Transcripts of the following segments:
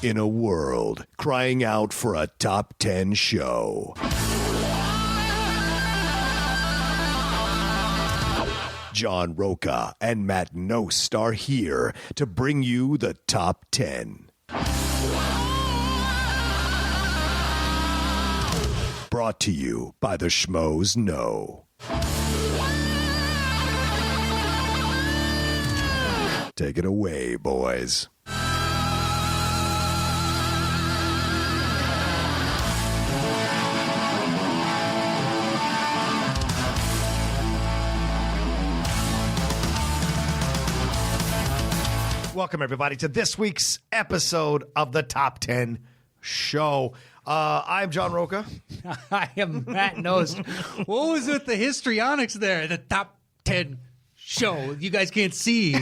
in a world crying out for a top 10 show. John Rocha and Matt Knost are here to bring you the top 10. Brought to you by the Schmoes Know. Take it away, boys. Welcome, everybody, to this week's episode of the Top 10 Show. I'm John Rocha. I am Matt Knost. What was with the histrionics there? The Top 10 Show. You guys can't see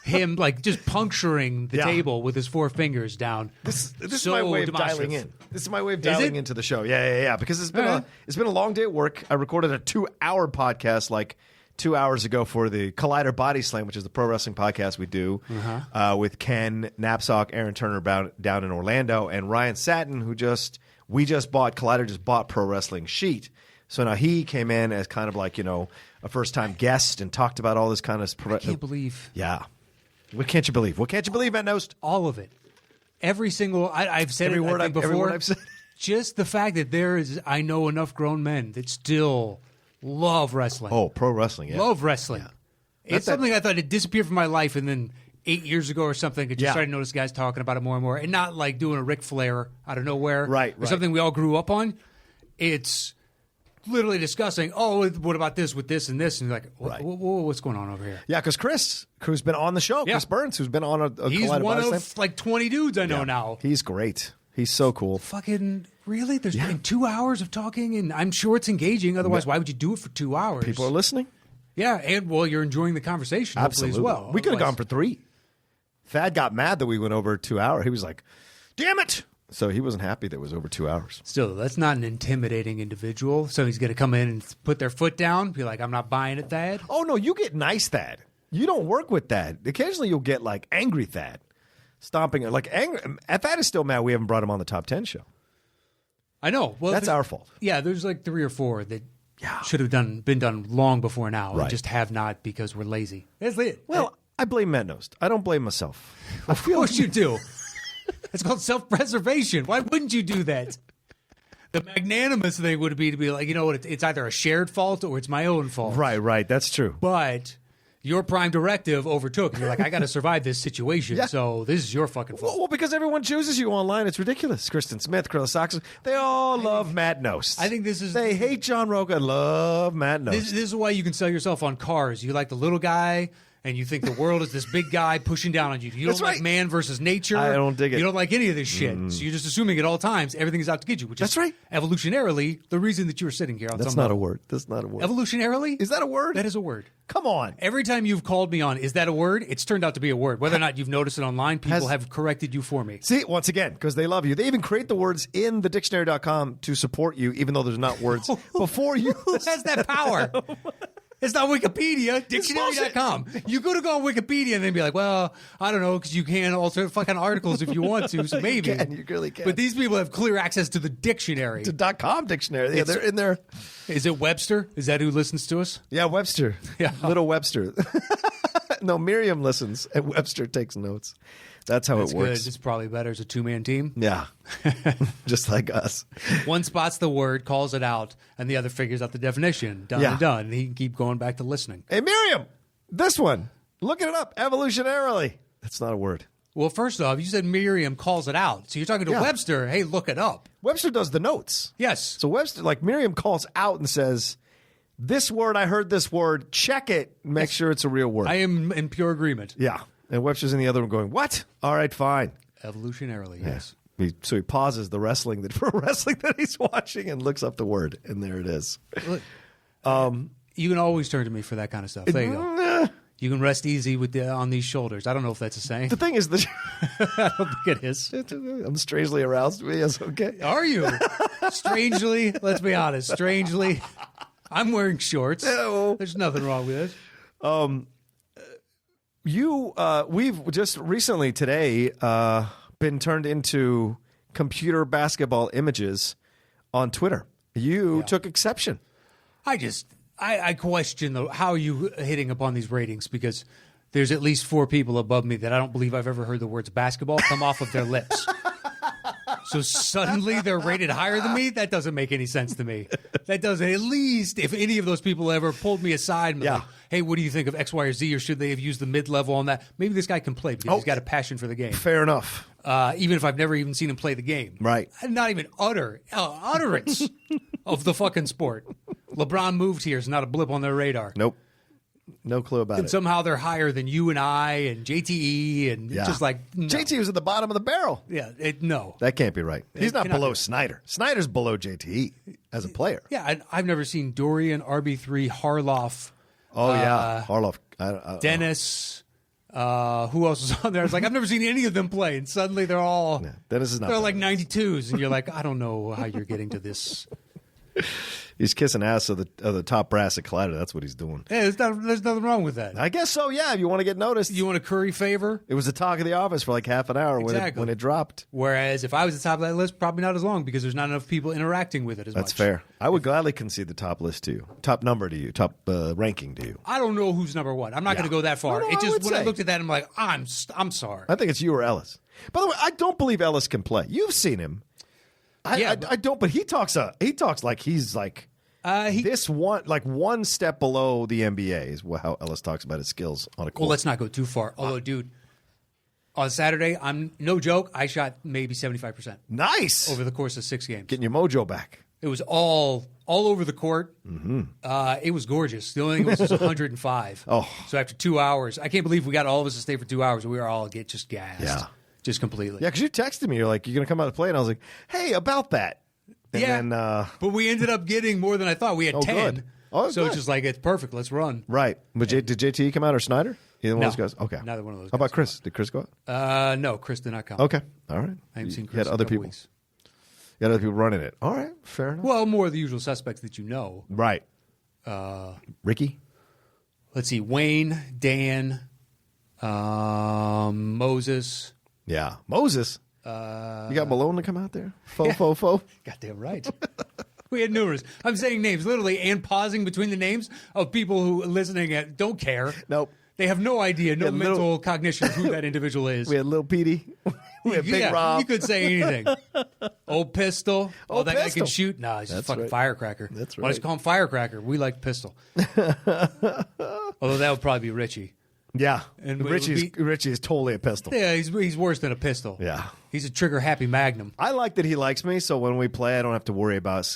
him like just puncturing the table with his four fingers down. This is my way of dialing in. This is my way of dialing into the show. Yeah. Because it's been a long day at work. I recorded a 2-hour podcast like 2 hours ago for the Collider Body Slam, which is the pro wrestling podcast we do with Ken Knapsack, Aaron Turner down in Orlando, and Ryan Satin, who Collider just bought Pro Wrestling Sheet. So now he came in as kind of like, a first-time guest and talked about all this kind of... I can't believe. Yeah. What can't you believe? What can't you believe, Matt Knost? All of it. Every single... I've said every word before. Every word I've said. Just the fact that I know enough grown men that still... love wrestling. Oh, pro wrestling, yeah. Love wrestling. Yeah. It's something I thought had disappeared from my life, and then 8 years ago or something, I just started to notice guys talking about it more and more, and not like doing a Ric Flair out of nowhere. Right. Or something we all grew up on. It's literally discussing, what about this with this and this? And you're like, what's going on over here? Yeah, because Chris, who's been on the show, Chris Burns, who's been on a he's one of like 20 dudes I know now. He's great. He's so cool. Fucking really? There's been 2 hours of talking, and I'm sure it's engaging. Otherwise, why would you do it for 2 hours? People are listening. Yeah, and you're enjoying the conversation hopefully as well. We could have gone for 3. Thad got mad that we went over 2 hours. He was like, damn it. So he wasn't happy that it was over 2 hours. Still, that's not an intimidating individual. So he's going to come in and put their foot down, be like, I'm not buying it, Thad. Oh, no, you get nice Thad. You don't work with Thad. Occasionally you'll get like angry Thad. Stomping like angry. Thad is still mad we haven't brought him on the Top 10 show. I know. Well, that's our fault. Yeah, there's like 3 or 4 that should have been done long before now, and just have not because we're lazy. That's it. Well, I blame Matt Knost. I don't blame myself. Of course you do. It's called self-preservation. Why wouldn't you do that? The magnanimous thing would be to be like, you know what? It's either a shared fault or it's my own fault. Right. That's true. But your prime directive overtook. You're like, I got to survive this situation, so this is your fucking fault. Well, because everyone chooses you online. It's ridiculous. Kristen Smith, Krilla Sox, they all love Matt Knost. I think this is... They hate John Rocha and love Matt Knost. This is why you can sell yourself on cars. You like the little guy, and you think the world is this big guy pushing down on you. You don't like man versus nature. I don't dig it. You don't like any of this shit. So you're just assuming at all times everything is out to get you, which is evolutionarily the reason that you were sitting here on That's not a word. That's not a word. Evolutionarily? Is that a word? That is a word. Come on. Every time you've called me on, is that a word? It's turned out to be a word. Whether or not you've noticed it online, people have corrected you for me. See, once again, because they love you. They even create the words in the dictionary.com to support you, even though there's not words before you. Who has that power? It's not Wikipedia, dictionary.com. You could have gone Wikipedia and then be like, well, I don't know, because you can alter fucking articles if you want to, so maybe. You really can. But these people have clear access to the dictionary. To .com dictionary. Yeah, they're in there. Is it Webster? Is that who listens to us? Yeah, Webster. Yeah. Little Webster. No, Miriam listens, and Webster takes notes. That's how it works. Good. It's probably better as a 2-man team. Yeah. Just like us. One spots the word, calls it out, and the other figures out the definition. Done and done. And he can keep going back to listening. Hey, Miriam, this one. Looking it up evolutionarily. That's not a word. Well, first off, you said Miriam calls it out. So you're talking to Webster. Hey, look it up. Webster does the notes. Yes. So Webster, like Miriam calls out and says, this word, I heard this word, check it, make sure it's a real word. I am in pure agreement. Yeah. And Webster's in the other room going, what? All right, fine. Evolutionarily, yes. So he pauses the wrestling that he's watching and looks up the word, and there it is. Look, you can always turn to me for that kind of stuff. There you go. You can rest easy with on these shoulders. I don't know if that's a saying. The thing is that I don't think it is. I'm strangely aroused. Yes, okay. Are you? Strangely, let's be honest. Strangely, I'm wearing shorts. No. There's nothing wrong with it. We've just recently today been turned into computer basketball images on Twitter. You took exception. I question how are you hitting upon these ratings, because there's at least 4 people above me that I don't believe I've ever heard the words basketball come off of their lips. So suddenly they're rated higher than me? That doesn't make any sense to me. That doesn't. At least if any of those people ever pulled me aside and was like, hey, what do you think of X, Y, or Z? Or should they have used the mid-level on that? Maybe this guy can play because he's got a passion for the game. Fair enough. Even if I've never even seen him play the game. Right. Not even utterance of the fucking sport. LeBron moved here is not a blip on their radar. Nope. No clue about and it. somehow they're higher than you and I and JTE and just like no. JT was at the bottom of the barrel. Yeah, no. That can't be right. He's not below Snyder. Snyder's below JTE as a player. Yeah, I've nenever seen Dorian, RB3, Harloff. Oh, yeah. Harloff. Dennis. Who else was on there? I was like, I've never seen any of them play, and suddenly they're all Dennis is not. They're like 92s, and you're like, I don't know how you're getting to this. He's kissing ass of the top brass at Collider. That's what he's doing. Yeah, there's nothing wrong with that. I guess so, yeah, if you want to get noticed. You want to curry favor? It was the talk of the office for like half an hour when it dropped. Whereas if I was at the top of that list, probably not as long because there's not enough people interacting with it as much. That's fair. I would gladly concede the top list to you. Top number to you. Top ranking to you. I don't know who's number one. I'm not going to go that far. No, I looked at that, I'm like, I'm sorry. I think it's you or Ellis. By the way, I don't believe Ellis can play. You've seen him. I don't, but he talks like he's like one step below the NBA is how Ellis talks about his skills on a court. Well, let's not go too far. Although, dude, on Saturday, I'm no joke, I shot maybe 75%. Nice. Over the course of 6 games. Getting your mojo back. It was all over the court. Mm-hmm. It was gorgeous. The only thing was 105. Oh. So after 2 hours, I can't believe we got all of us to stay for 2 hours. We were all just gassed. Yeah. Just completely. Yeah, because you texted me. You're like, you're going to come out to play? And I was like, hey, about that. And then, but we ended up getting more than I thought. We had 10. Good. Oh, so good. it's just like, it's perfect. Let's run. Right. But did JT come out or Snyder? Either one of those guys? Okay. Neither one of those How guys. about Chris? Did Chris go out? No, Chris did not come. Okay. All right. I haven't seen Chris You had other people. Weeks. You had other people running it. All right. Fair enough. Well, more of the usual suspects that you know. Right. Ricky? Let's see. Wayne, Dan, Moses. Yeah. Moses? You got Malone to come out there? Fo. Goddamn right. We had numerous. I'm saying names literally and pausing between the names of people who listening don't care. Nope. They have no idea, no mental cognition of who that individual is. We had Lil Petey. We had Big Rob. You could say anything. Old Pistol. Old that Pistol. guy can shoot. Nah, he's just a fucking right. firecracker. That's Why don't right. you call him Firecracker? We like Pistol. Although that would probably be Richie. Yeah. And Richie is totally a pistol. Yeah, he's worse than a pistol. Yeah. He's a trigger-happy Magnum. I like that he likes me, so when we play, I don't have to worry about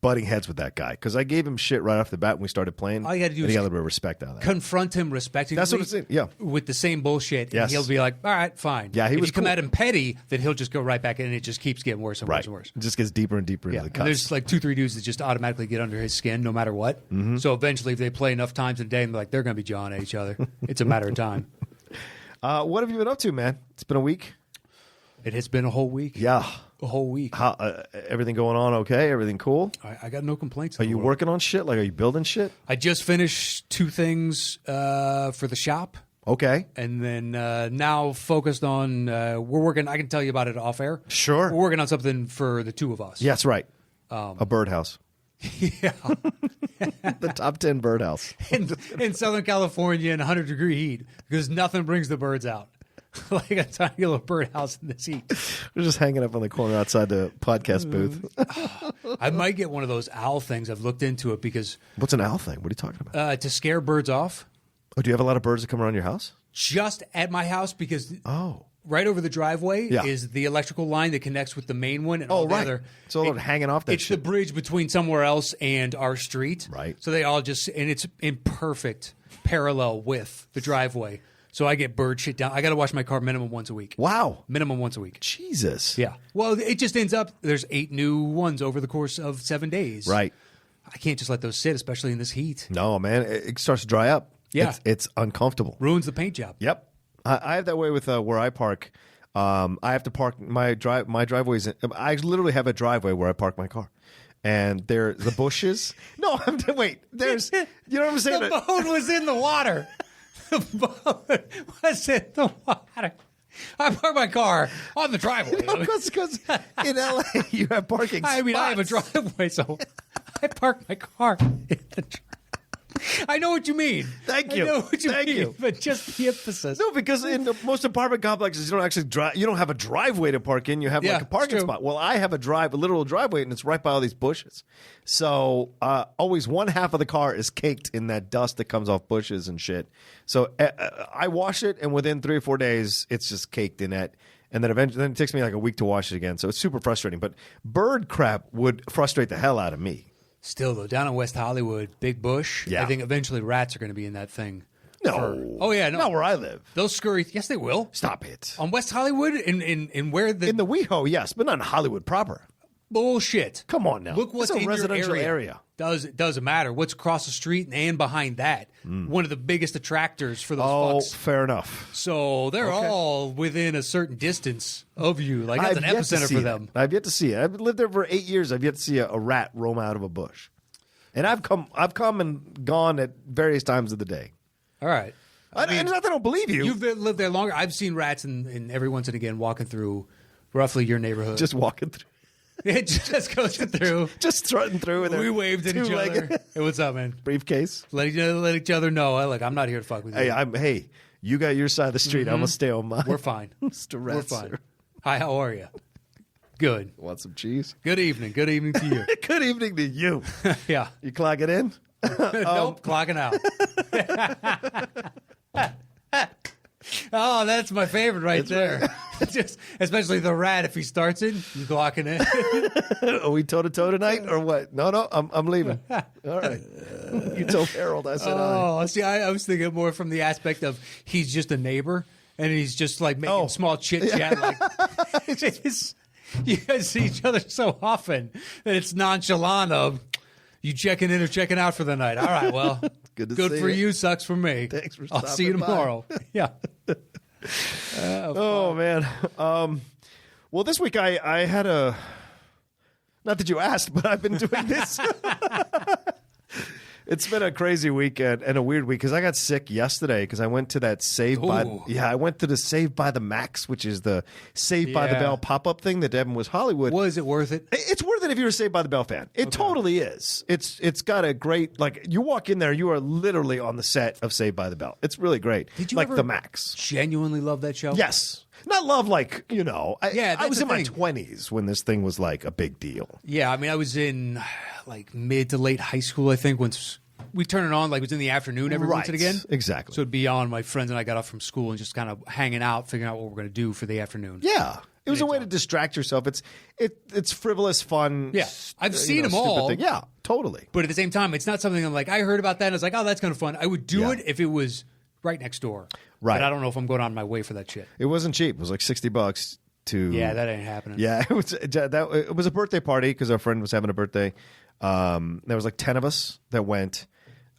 butting heads with that guy. Because I gave him shit right off the bat when we started playing. All you had to do is is a little bit of respect out of that. Confront him respectfully. That's what I'm saying, yeah. With the same bullshit. Yes. And he'll be like, all right, fine. Yeah, if was you come cool. at him petty, then he'll just go right back in, and it just keeps getting worse and worse and worse. It just gets deeper and deeper into the And cuts. there's like 2-3 dudes that just automatically get under his skin no matter what. Mm-hmm. So eventually, if they play enough times a day, they're like, they're going to be jawing at each other. It's a matter of time. What have you been up to, man? It's been a week. It has been a whole week. Yeah. A whole week. How, everything going on okay? Everything cool? I got no complaints. Are you working on shit? Like, are you building shit? I just finished 2 things for the shop. Okay. And then now focused on, we're working, I can tell you about it off air. Sure. We're working on something for the 2 of us. Yeah, that's right. A birdhouse. Yeah. The top 10 birdhouse. in Southern California in 100-degree heat because nothing brings the birds out. Like a tiny little birdhouse in this heat. We're just hanging up on the corner outside the podcast booth. I might get one of those owl things. I've looked into it because... What's an owl thing? What are you talking about? To scare birds off. Oh, do you have a lot of birds that come around your house? Just at my house because... Oh. Right over the driveway is the electrical line that connects with the main one. And all the other. So they're hanging off that it's shit. the bridge between somewhere else and our street. Right. So they all just, and it's in perfect parallel with the driveway. So I get bird shit down. I got to wash my car minimum once a week. Wow. Minimum once a week. Jesus. Yeah. Well, it just ends up, there's 8 new ones over the course of 7 days. Right. I can't just let those sit, especially in this heat. No, man. It starts to dry up. Yeah. It's uncomfortable. Ruins the paint job. Yep. I have that way with where I park. I have to park my driveway. I literally have a driveway where I park my car, and there the bushes. No, wait. There's, you know what I'm saying? The boat was in the water. The boat was in the water. I park my car on the driveway. Because in LA you have parking spots. I mean, I have a driveway, so I park my car in the driveway. I know what you mean. Thank you. I know what you Thank mean, you. but just the emphasis. No, because in most apartment complexes, you don't actually you don't have a driveway to park in. You have like a parking spot. Well, I have a literal driveway, and it's right by all these bushes. So always one half of the car is caked in that dust that comes off bushes and shit. So I wash it, and within 3 or 4 days, it's just caked in it. And then eventually, it takes me like a week to wash it again. So it's super frustrating. But bird crap would frustrate the hell out of me. Still, though, down in West Hollywood, Big Bush, I think eventually rats are going to be in that thing. No. Oh, yeah, no. Not where I live. They'll scurry. Yes, they will. Stop it. On West Hollywood? In where the... In the WeHo, yes, but not in Hollywood proper. Bullshit. Come on now. Look what's it's a in residential your area. It doesn't matter. What's across the street and behind that. One of the biggest attractors for those fucks. Fair enough. So they're all within a certain distance of you. Like, that's an epicenter for them. I've yet to see it. I've lived there for 8 years. I've yet to see a rat roam out of a bush. And I've come and gone at various times of the day. All right. I mean, not that I don't believe you. You've lived there longer. I've seen rats in every once and again walking through roughly your neighborhood. Just walking through. It just goes through. Just strutting through. With We waved at each other. Hey, what's up, man? Briefcase. Let each other know. I'm not here to fuck with you. Hey, you got your side of the street. I'm going to stay on mine. We're fine. We're fine. Hi, how are you? Good. Want some cheese? Good evening. Good evening to you. Good evening to you. Yeah. You clocking in? Nope, clocking out. Oh, that's my favorite right there. Right. Just, especially the rat. If he starts it, you clocking in. Are we toe to toe tonight or what? No, I'm leaving. All right. You told Harold. I said, oh, see, I was thinking more from the aspect of he's just a neighbor and he's just like making small chit chat. Like, you guys see each other so often that it's nonchalant of you checking in or checking out for the night. All right, well, good for you. Sucks for me. Thanks for I'll see you tomorrow. Yeah. Oh man. Well, this week I had a. Not that you asked, but I've been doing this. It's been a crazy week and a weird week because I got sick yesterday because I went to that I went to the Saved by the Max, which is the Saved by the Bell pop-up thing that Devin was Hollywood. Was it worth it? It's worth it if you're a Saved by the Bell fan. It totally is. It's got a great, like, you walk in there, you are literally on the set of Saved by the Bell. It's really great. Did you like ever the Max? Genuinely love that show? Yes. Not love, like, I was in my 20s when this thing was like a big deal. Yeah, I mean, I was in like mid to late high school, I think, once we turn it on, like it was in the afternoon every once and again. Exactly. So it'd be on, my friends and I got off from school and just kind of hanging out, figuring out what we're going to do for the afternoon. Yeah. It was a way to distract yourself. It's frivolous, fun. Yeah. I've seen them all. Thing. Yeah, totally. But at the same time, it's not something I'm like, I heard about that and I was like, oh, that's kind of fun. I would do it if it was right next door. Right. But I don't know if I'm going on my way for that shit. It wasn't cheap. It was like $60 to. Yeah, that ain't happening. Yeah, it was a birthday party because our friend was having a birthday. There was like 10 of us that went.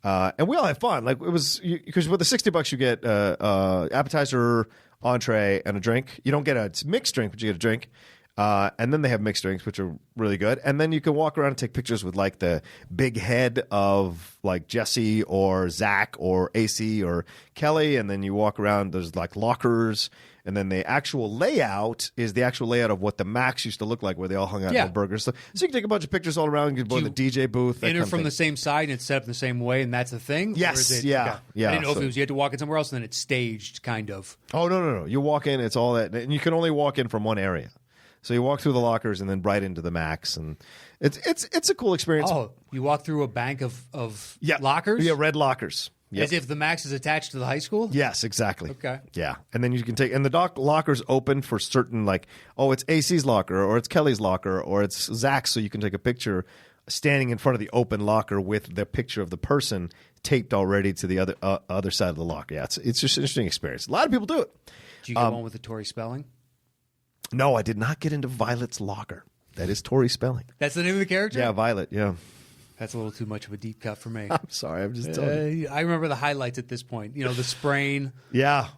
And we all had fun. Like, it was because with the $60 you get appetizer, entree, and a drink. You don't get a mixed drink, but you get a drink. And then they have mixed drinks, which are really good. And then you can walk around and take pictures with like the big head of like Jesse or Zach or AC or Kelly. And then you walk around. There's like lockers. And then the actual layout is the actual layout of what the Max used to look like, where they all hung out in the burgers. So you can take a bunch of pictures all around. You can go to the DJ booth. Enter from the same side and it's set up the same way, and that's the thing? Yes. Okay. Yeah. I didn't know if it was you had to walk in somewhere else and then it's staged, kind of. Oh, no. You walk in, it's all that. And you can only walk in from one area. So you walk through the lockers and then right into the Max. And it's a cool experience. Oh, you walk through a bank of lockers? Yeah, red lockers. Yep. As if the Max is attached to the high school? Yes, exactly. Okay. Yeah. And then you can take, and the lockers open for certain, like, oh, it's AC's locker, or it's Kelly's locker, or it's Zach's, so you can take a picture standing in front of the open locker with the picture of the person taped already to the other side of the locker. Yeah, it's just an interesting experience. A lot of people do it. Did you get one with the Tori Spelling? No, I did not get into Violet's locker. That is Tori Spelling. That's the name of the character? Yeah, Violet, yeah. That's a little too much of a deep cut for me. I'm sorry. I'm just telling you. I remember the highlights at this point. You know, the sprain. Yeah.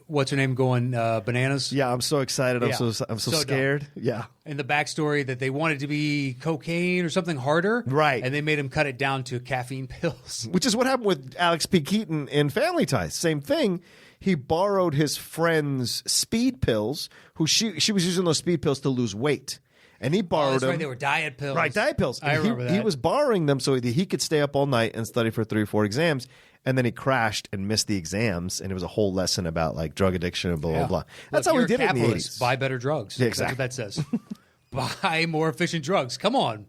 What's her name going bananas? Yeah, I'm so excited. I'm so scared. Dumb. Yeah. And the backstory that they wanted to be cocaine or something harder. Right. And they made him cut it down to caffeine pills. Which is what happened with Alex P. Keaton in Family Ties. Same thing. he borrowed his friend's speed pills, who she was using those speed pills to lose weight. And he borrowed them. Right, they were diet pills. Right, diet pills. I remember that. He was borrowing them so that he could stay up all night and study for 3 or 4 exams. And then he crashed and missed the exams. And it was a whole lesson about like drug addiction and blah, blah, blah. That's how we did it in the 80s. Buy better drugs. Yeah, exactly. That's what that says. Buy more efficient drugs. Come on.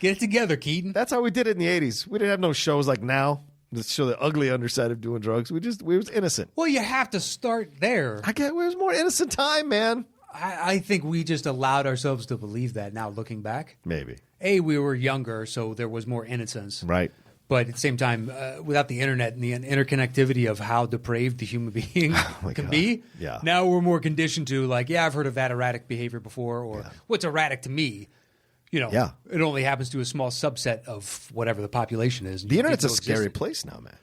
Get it together, Keaton. That's how we did it in the 80s. We didn't have no shows like now that show the ugly underside of doing drugs. We was innocent. Well, you have to start there. It was more innocent time, man. I think we just allowed ourselves to believe that now, looking back. Maybe. We were younger, so there was more innocence. Right. But at the same time, without the internet and the interconnectivity of how depraved the human being can be, now we're more conditioned to like, I've heard of that erratic behavior before, or what's erratic to me. It only happens to a small subset of whatever the population is. The internet's a scary place now, man.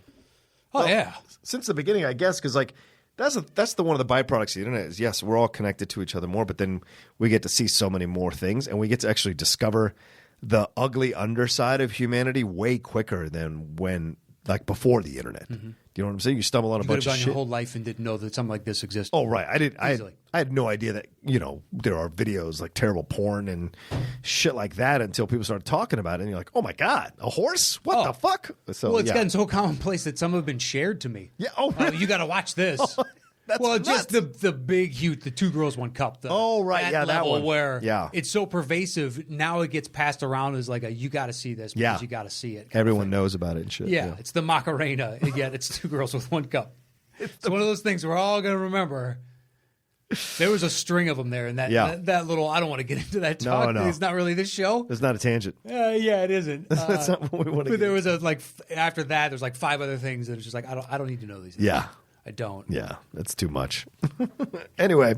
Oh, yeah. Since the beginning, I guess, because like that's the one of the byproducts of the internet is, yes, we're all connected to each other more, but then we get to see so many more things, and we get to actually discover the ugly underside of humanity way quicker than like before the internet. Mm-hmm. Do you know what I'm saying? You stumble on a bunch of shit. You could have gone your whole life and didn't know that something like this existed. Oh, right. I had no idea that, there are videos like terrible porn and shit like that until people started talking about it. And you're like, oh, my God, a horse? What the fuck? So, it's gotten so commonplace that some have been shared to me. Yeah. Oh, really? You got to watch this. That's nuts. Just the big, huge, the 2 girls, 1 cup. That one. Where it's so pervasive, now it gets passed around as like you got to see this because you got to see it. Everyone knows about it and shit. Yeah, it's the Macarena. Again, it's 2 girls with 1 cup. It's one of those things we're all going to remember. There was a string of them there, and that little, I don't want to get into that talk. No. It's not really this show. It's not a tangent. It isn't. That's not what we want to But there was after that, there's like 5 other things that it's just like, I don't need to know these things. Yeah. I don't. Yeah, that's too much. Anyway,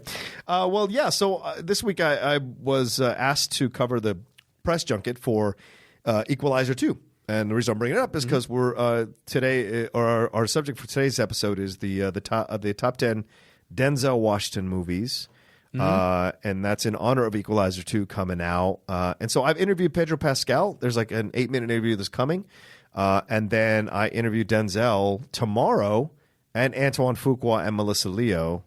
so this week I was asked to cover the press junket for Equalizer II. And the reason I'm bringing it up is because we're today, or our subject for today's episode is the top 10 Denzel Washington movies. And that's in honor of Equalizer 2 coming out. And so I've interviewed Pedro Pascal. There's like an 8-minute interview that's coming. And then I interviewed Denzel tomorrow, and Antoine Fuqua and Melissa Leo,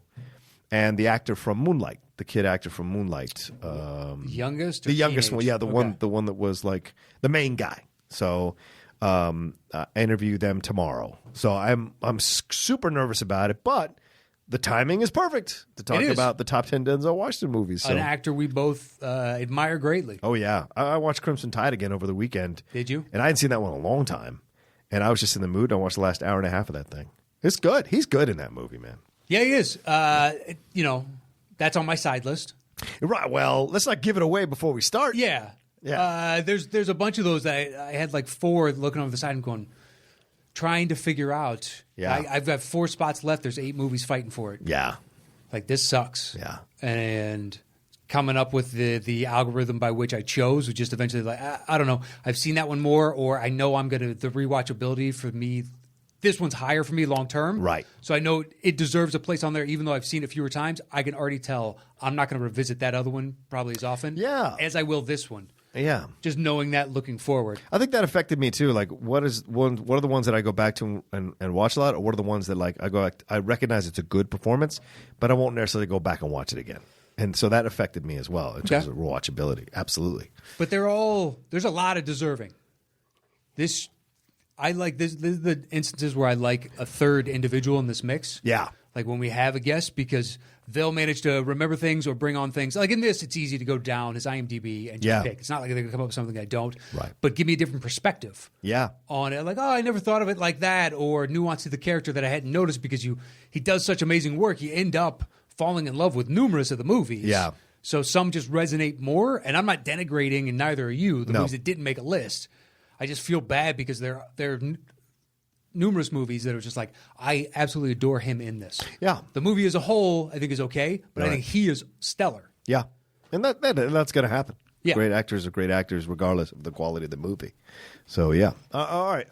and the actor from Moonlight, the kid actor from Moonlight. The youngest? The youngest one, the one that was like the main guy. So I interview them tomorrow. So I'm super nervous about it, but the timing is perfect to talk about the top 10 Denzel Washington movies. So. An actor we both admire greatly. Oh, yeah. I watched Crimson Tide again over the weekend. Did you? And I hadn't seen that one in a long time. And I was just in the mood. I watched the last hour and a half of that thing. It's good. He's good in that movie, man. Yeah, he is. That's on my side list. Right. Well, let's not give it away before we start. Yeah. There's a bunch of those that I had like 4 looking over the side and going, trying to figure out. Yeah. I've got 4 spots left. There's 8 movies fighting for it. Yeah. Like, this sucks. Yeah. And coming up with the algorithm by which I chose was just eventually like, I don't know. I've seen that one more, or I know I'm going to, the rewatchability for me, this one's higher for me long term. Right. So I know it deserves a place on there, even though I've seen it fewer times. I can already tell I'm not going to revisit that other one probably as often as I will this one. Yeah. Just knowing that looking forward. I think that affected me too. Like, what are the ones that I go back to and watch a lot, or what are the ones that like I recognize it's a good performance, but I won't necessarily go back and watch it again. And so that affected me as well in terms of rewatchability. Absolutely. But there's a lot of deserving. I like this. This is the instances where I like a third individual in this mix. Yeah. Like when we have a guest, because they'll manage to remember things or bring on things. Like in this, it's easy to go down his IMDb and just pick. It's not like they're going to come up with something I don't. Right. But give me a different perspective on it. Like, I never thought of it like that, or nuance to the character that I hadn't noticed because he does such amazing work. You end up falling in love with numerous of the movies. Yeah. So some just resonate more, and I'm not denigrating, and neither are you, the movies that didn't make a list. I just feel bad because there are numerous movies that are just like, I absolutely adore him in this. Yeah. The movie as a whole, I think, is okay, but I think he is stellar. Yeah. And that's going to happen. Yeah. Great actors are great actors regardless of the quality of the movie. So, yeah. All right.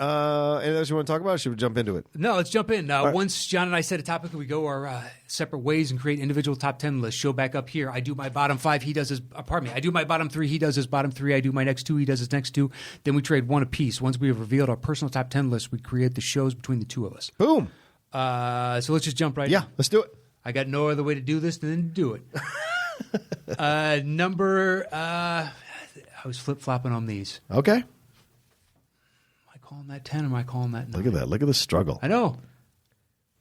Anything else you want to talk about, or should we jump into it? No, let's jump in. Once John and I set a topic, we go our separate ways and create individual top 10 lists. Show back up here. I do my bottom 5. He does his, I do my bottom 3. He does his bottom 3. I do my next 2. He does his next 2. Then we trade 1 apiece. Once we have revealed our personal top 10 list, we create the shows between the 2 of us. Boom. So let's just jump right in. Yeah, let's do it. I got no other way to do this than to do it. I was flip-flopping on these. Okay. Am I calling that 10 or am I calling that 9? Look at that. Look at the struggle. I know.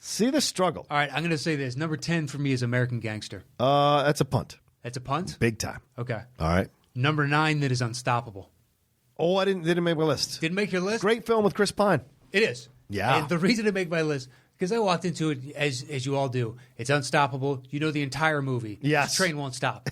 See the struggle. All right, I'm going to say this. Number 10 for me is American Gangster. That's a punt. That's a punt? Big time. Okay. All right. Number 9, that is Unstoppable. Oh, I didn't make my list. Didn't make your list? Great film with Chris Pine. It is. Yeah. And the reason to make my list, because I walked into it as you all do. It's Unstoppable. You know the entire movie. Yes. The train won't stop.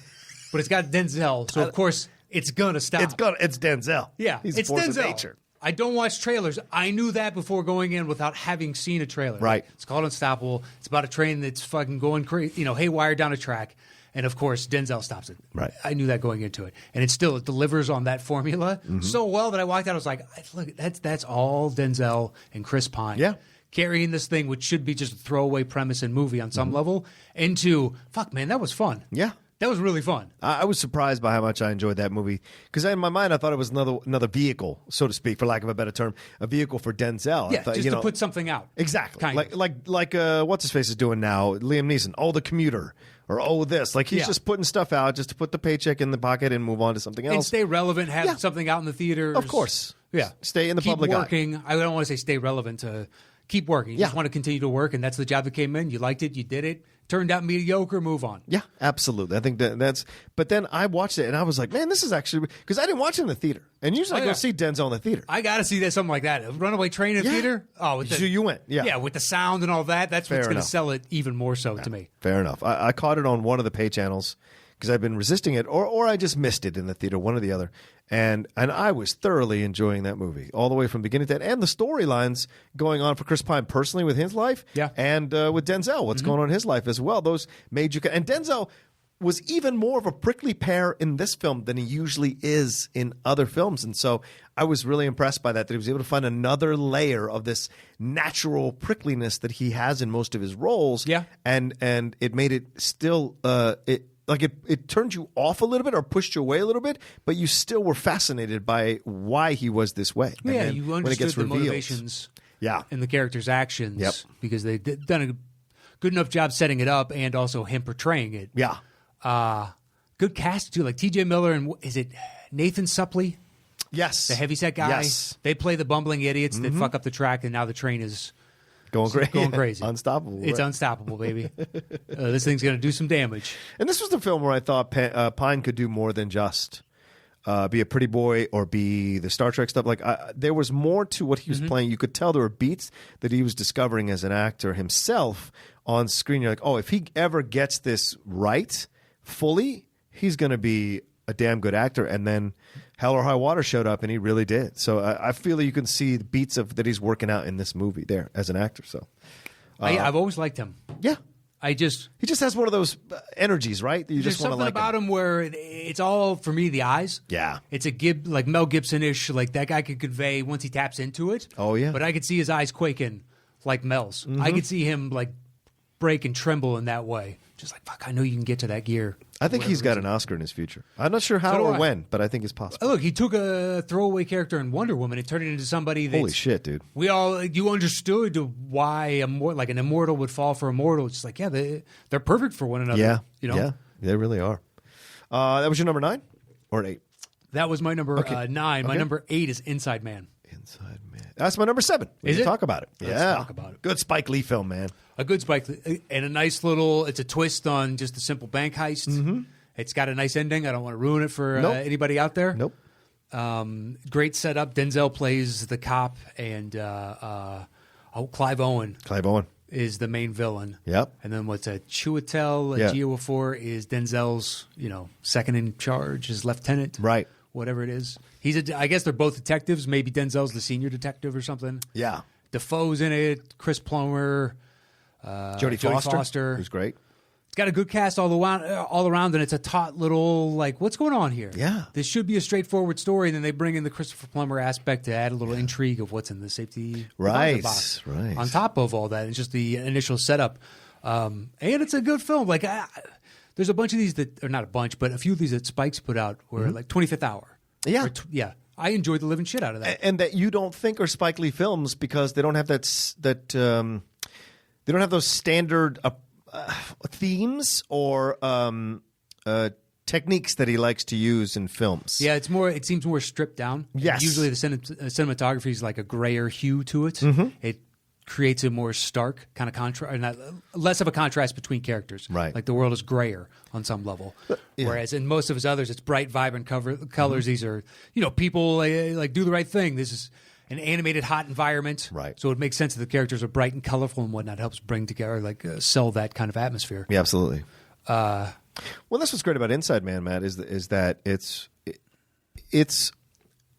But it's got Denzel, so of course it's going to stop. It's Denzel. Yeah. He's it's a force Denzel. of nature. I don't watch trailers. I knew that before going in without having seen a trailer. Right. It's called Unstoppable. It's about a train that's fucking going crazy, haywire down a track. And of course, Denzel stops it. Right. I knew that going into it. And it delivers on that formula so well that I walked out. I was like, look, that's all Denzel and Chris Pine. Yeah. Carrying this thing, which should be just a throwaway premise and movie on some level, into, fuck, man, that was fun. Yeah. That was really fun. I was surprised by how much I enjoyed that movie because in my mind I thought it was another vehicle, so to speak, for lack of a better term, a vehicle for Denzel. Yeah, I thought, just to put something out. Exactly. Kind of. Like what's his face is doing now, Liam Neeson. Oh, The Commuter, or this. Like he's just putting stuff out just to put the paycheck in the pocket and move on to something else and stay relevant. Have something out in the theaters. Of course. Yeah. Stay in the keep public working. eye. I don't want to say stay relevant. To keep working. You just want to continue to work, and that's the job that came in. You liked it. You did it. Turned out mediocre. Move on. Yeah, absolutely. I think that's. But then I watched it and I was like, man, this is actually because I didn't watch it in the theater, and usually I go see Denzel in the theater. I got to see that something like that. A Runaway Train in theater. Oh, so you went, yeah, with the sound and all that. That's what's going to sell it even more so to me. Fair enough. I caught it on one of the pay channels because I've been resisting it, or I just missed it in the theater, one or the other. And I was thoroughly enjoying that movie all the way from beginning to end, and the storylines going on for Chris Pine personally with his life, and with Denzel, what's going on in his life as well. Those made you, and Denzel was even more of a prickly pear in this film than he usually is in other films, and so I was really impressed by that he was able to find another layer of this natural prickliness that he has in most of his roles, and it made it still it turned you off a little bit or pushed you away a little bit, but you still were fascinated by why he was this way. Yeah, you understood the motivations and the character's actions because they've done a good enough job setting it up and also him portraying it. Yeah. Good cast, too, like T.J. Miller and is it Nathan Suppley? Yes. The heavyset guy? Yes. They play the bumbling idiots that fuck up the track and now the train is... Going crazy. Unstoppable. It's unstoppable, baby. This thing's going to do some damage. And this was the film where I thought Pine could do more than just be a pretty boy or be the Star Trek stuff. Like there was more to what he was playing. You could tell there were beats that he was discovering as an actor himself on screen. You're like, oh, if he ever gets this right fully, he's going to be a damn good actor. And then Hell or High Water showed up, and he really did. So I feel that you can see the beats that he's working out in this movie there as an actor. So I've always liked him. Yeah. He just has one of those energies, right? That you there's just want to something like about him where it's all, for me, the eyes. Yeah. It's like Mel Gibson-ish, like that guy could convey once he taps into it. Oh, yeah. But I could see his eyes quaking like Mel's. I could see him like break and tremble in that way. Just like, fuck, I know you can get to that gear. I think he's got an Oscar in his future. I'm not sure how or when, but I think it's possible. Look, he took a throwaway character in Wonder Woman and turned it into somebody that... Holy shit, dude. You understood why an immortal would fall for a mortal. It's just like, yeah, they're perfect for one another. Yeah, Yeah, they really are. That was your number 9 or 8? That was my number 9. My number 8 is Inside Man. Inside Man. That's my number 7. Is it? Talk about it. Let's talk about it. Good Spike Lee film, man. A good Spike Lee. And a nice little, it's a twist on just a simple bank heist. Mm-hmm. It's got a nice ending. I don't want to ruin it for anybody out there. Nope. Great setup. Denzel plays the cop, and Clive Owen. Clive Owen is the main villain. Yep. And then what's a Chiwetel Ejiofor is Denzel's, second in charge, his lieutenant. Right. Whatever it is. I guess they're both detectives. Maybe Denzel's the senior detective or something. Yeah. Defoe's in it. Chris Plummer. Jodie Foster. Who's great. It's got a good cast all around, and it's a taut little, like, what's going on here? Yeah. This should be a straightforward story, and then they bring in the Christopher Plummer aspect to add a little intrigue of what's in the safety deposit box. Right. On top of all that, it's just the initial setup. And it's a good film. Like, there's a bunch of these that, or not a bunch, but a few of these that Spike's put out were like 25th Hour. Yeah. Yeah. I enjoyed the living shit out of that. And that you don't think are Spike Lee films because they don't have that those standard themes or techniques that he likes to use in films. Yeah, it seems more stripped down. Yes. Usually the cinematography is like a grayer hue to it. It creates a more stark kind of contrast, less of a contrast between characters. Right. Like the world is grayer on some level. Whereas in most of his others, it's bright, vibrant colors. These are, people like do the right thing. This is an animated, hot environment. Right. So it makes sense that the characters are bright and colorful and whatnot. It helps bring together, sell that kind of atmosphere. Yeah, absolutely. Well, that's what's great about Inside Man, Matt, is that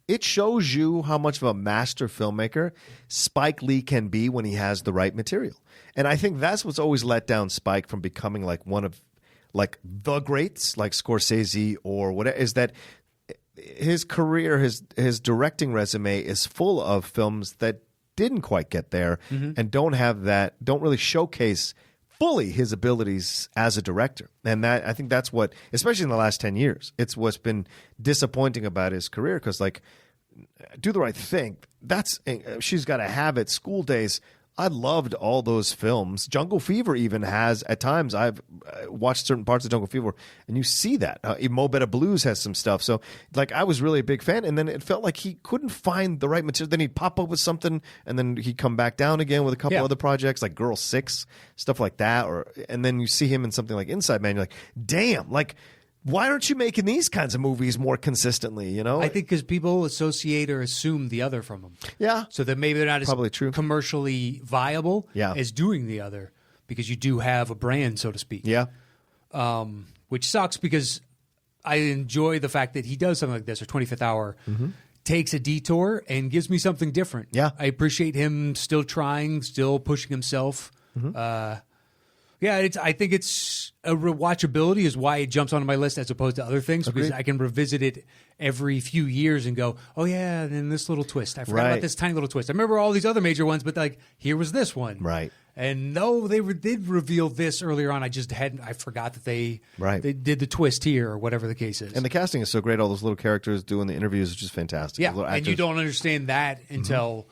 it shows you how much of a master filmmaker Spike Lee can be when he has the right material. And I think that's what's always let down Spike from becoming like one of like the greats, like Scorsese or whatever, is that his career, his directing resume is full of films that didn't quite get there and don't really showcase fully his abilities as a director. And that, I think that's what, especially in the last 10 years, it's what's been disappointing about his career, because like Do the Right Thing, She's Gotta Have It, School Days, I loved all those films. Jungle Fever even has, at times, I've watched certain parts of Jungle Fever, and you see that. Mo Better Blues has some stuff. So, like, I was really a big fan, and then it felt like he couldn't find the right material. Then he'd pop up with something, and then he'd come back down again with a couple other projects, like Girl 6, stuff like that. And then you see him in something like Inside Man, you're like, damn, like, why aren't you making these kinds of movies more consistently, I think because people associate or assume the other from them. Yeah. So that maybe they're not probably as true. commercially viable as doing the other, because you do have a brand, so to speak. Yeah. Which sucks, because I enjoy the fact that he does something like this, or 25th Hour, takes a detour and gives me something different. Yeah. I appreciate him still trying, still pushing himself. I think it's a rewatchability is why it jumps onto my list as opposed to other things. Agreed. Because I can revisit it every few years and go, oh yeah, and this little twist. I forgot about this tiny little twist. I remember all these other major ones, but like here was this one. Right. And no, they did reveal this earlier on. I forgot that they did the twist here, or whatever the case is. And the casting is so great. All those little characters doing the interviews is just fantastic. Yeah, and you don't understand that until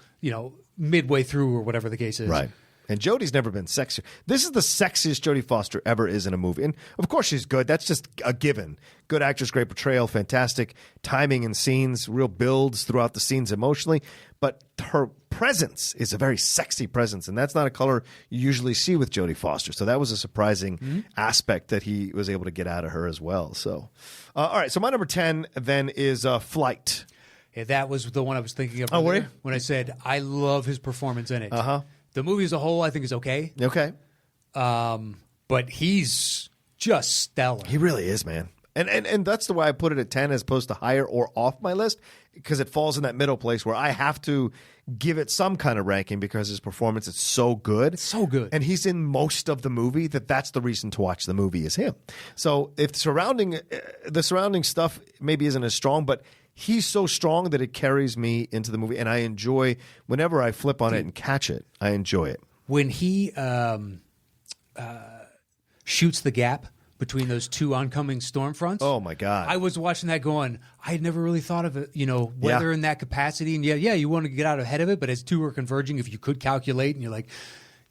midway through, or whatever the case is. Right. And Jodie's never been sexier. This is the sexiest Jodie Foster ever is in a movie. And of course she's good. That's just a given. Good actress, great portrayal, fantastic timing in scenes, real builds throughout the scenes emotionally. But her presence is a very sexy presence. And that's not a color you usually see with Jodie Foster. So that was a surprising aspect that he was able to get out of her as well. So, all right. So my number 10 then is Flight. Yeah, that was the one I was thinking of were you? when I said I love his performance in it. Uh-huh. The movie as a whole, I think, is okay. Okay. But he's just stellar. He really is, man. And that's the way I put it at 10 as opposed to higher or off my list, because it falls in that middle place where I have to give it some kind of ranking because his performance is so good. It's so good. And he's in most of the movie that's the reason to watch the movie is him. So if the surrounding stuff maybe isn't as strong, but he's so strong that it carries me into the movie, and I enjoy whenever I flip on it and catch it. I enjoy it. When he shoots the gap between those two oncoming storm fronts. Oh my God! I was watching that going, I had never really thought of it, weather in that capacity, and you want to get out ahead of it, but as two are converging, if you could calculate, and you're like,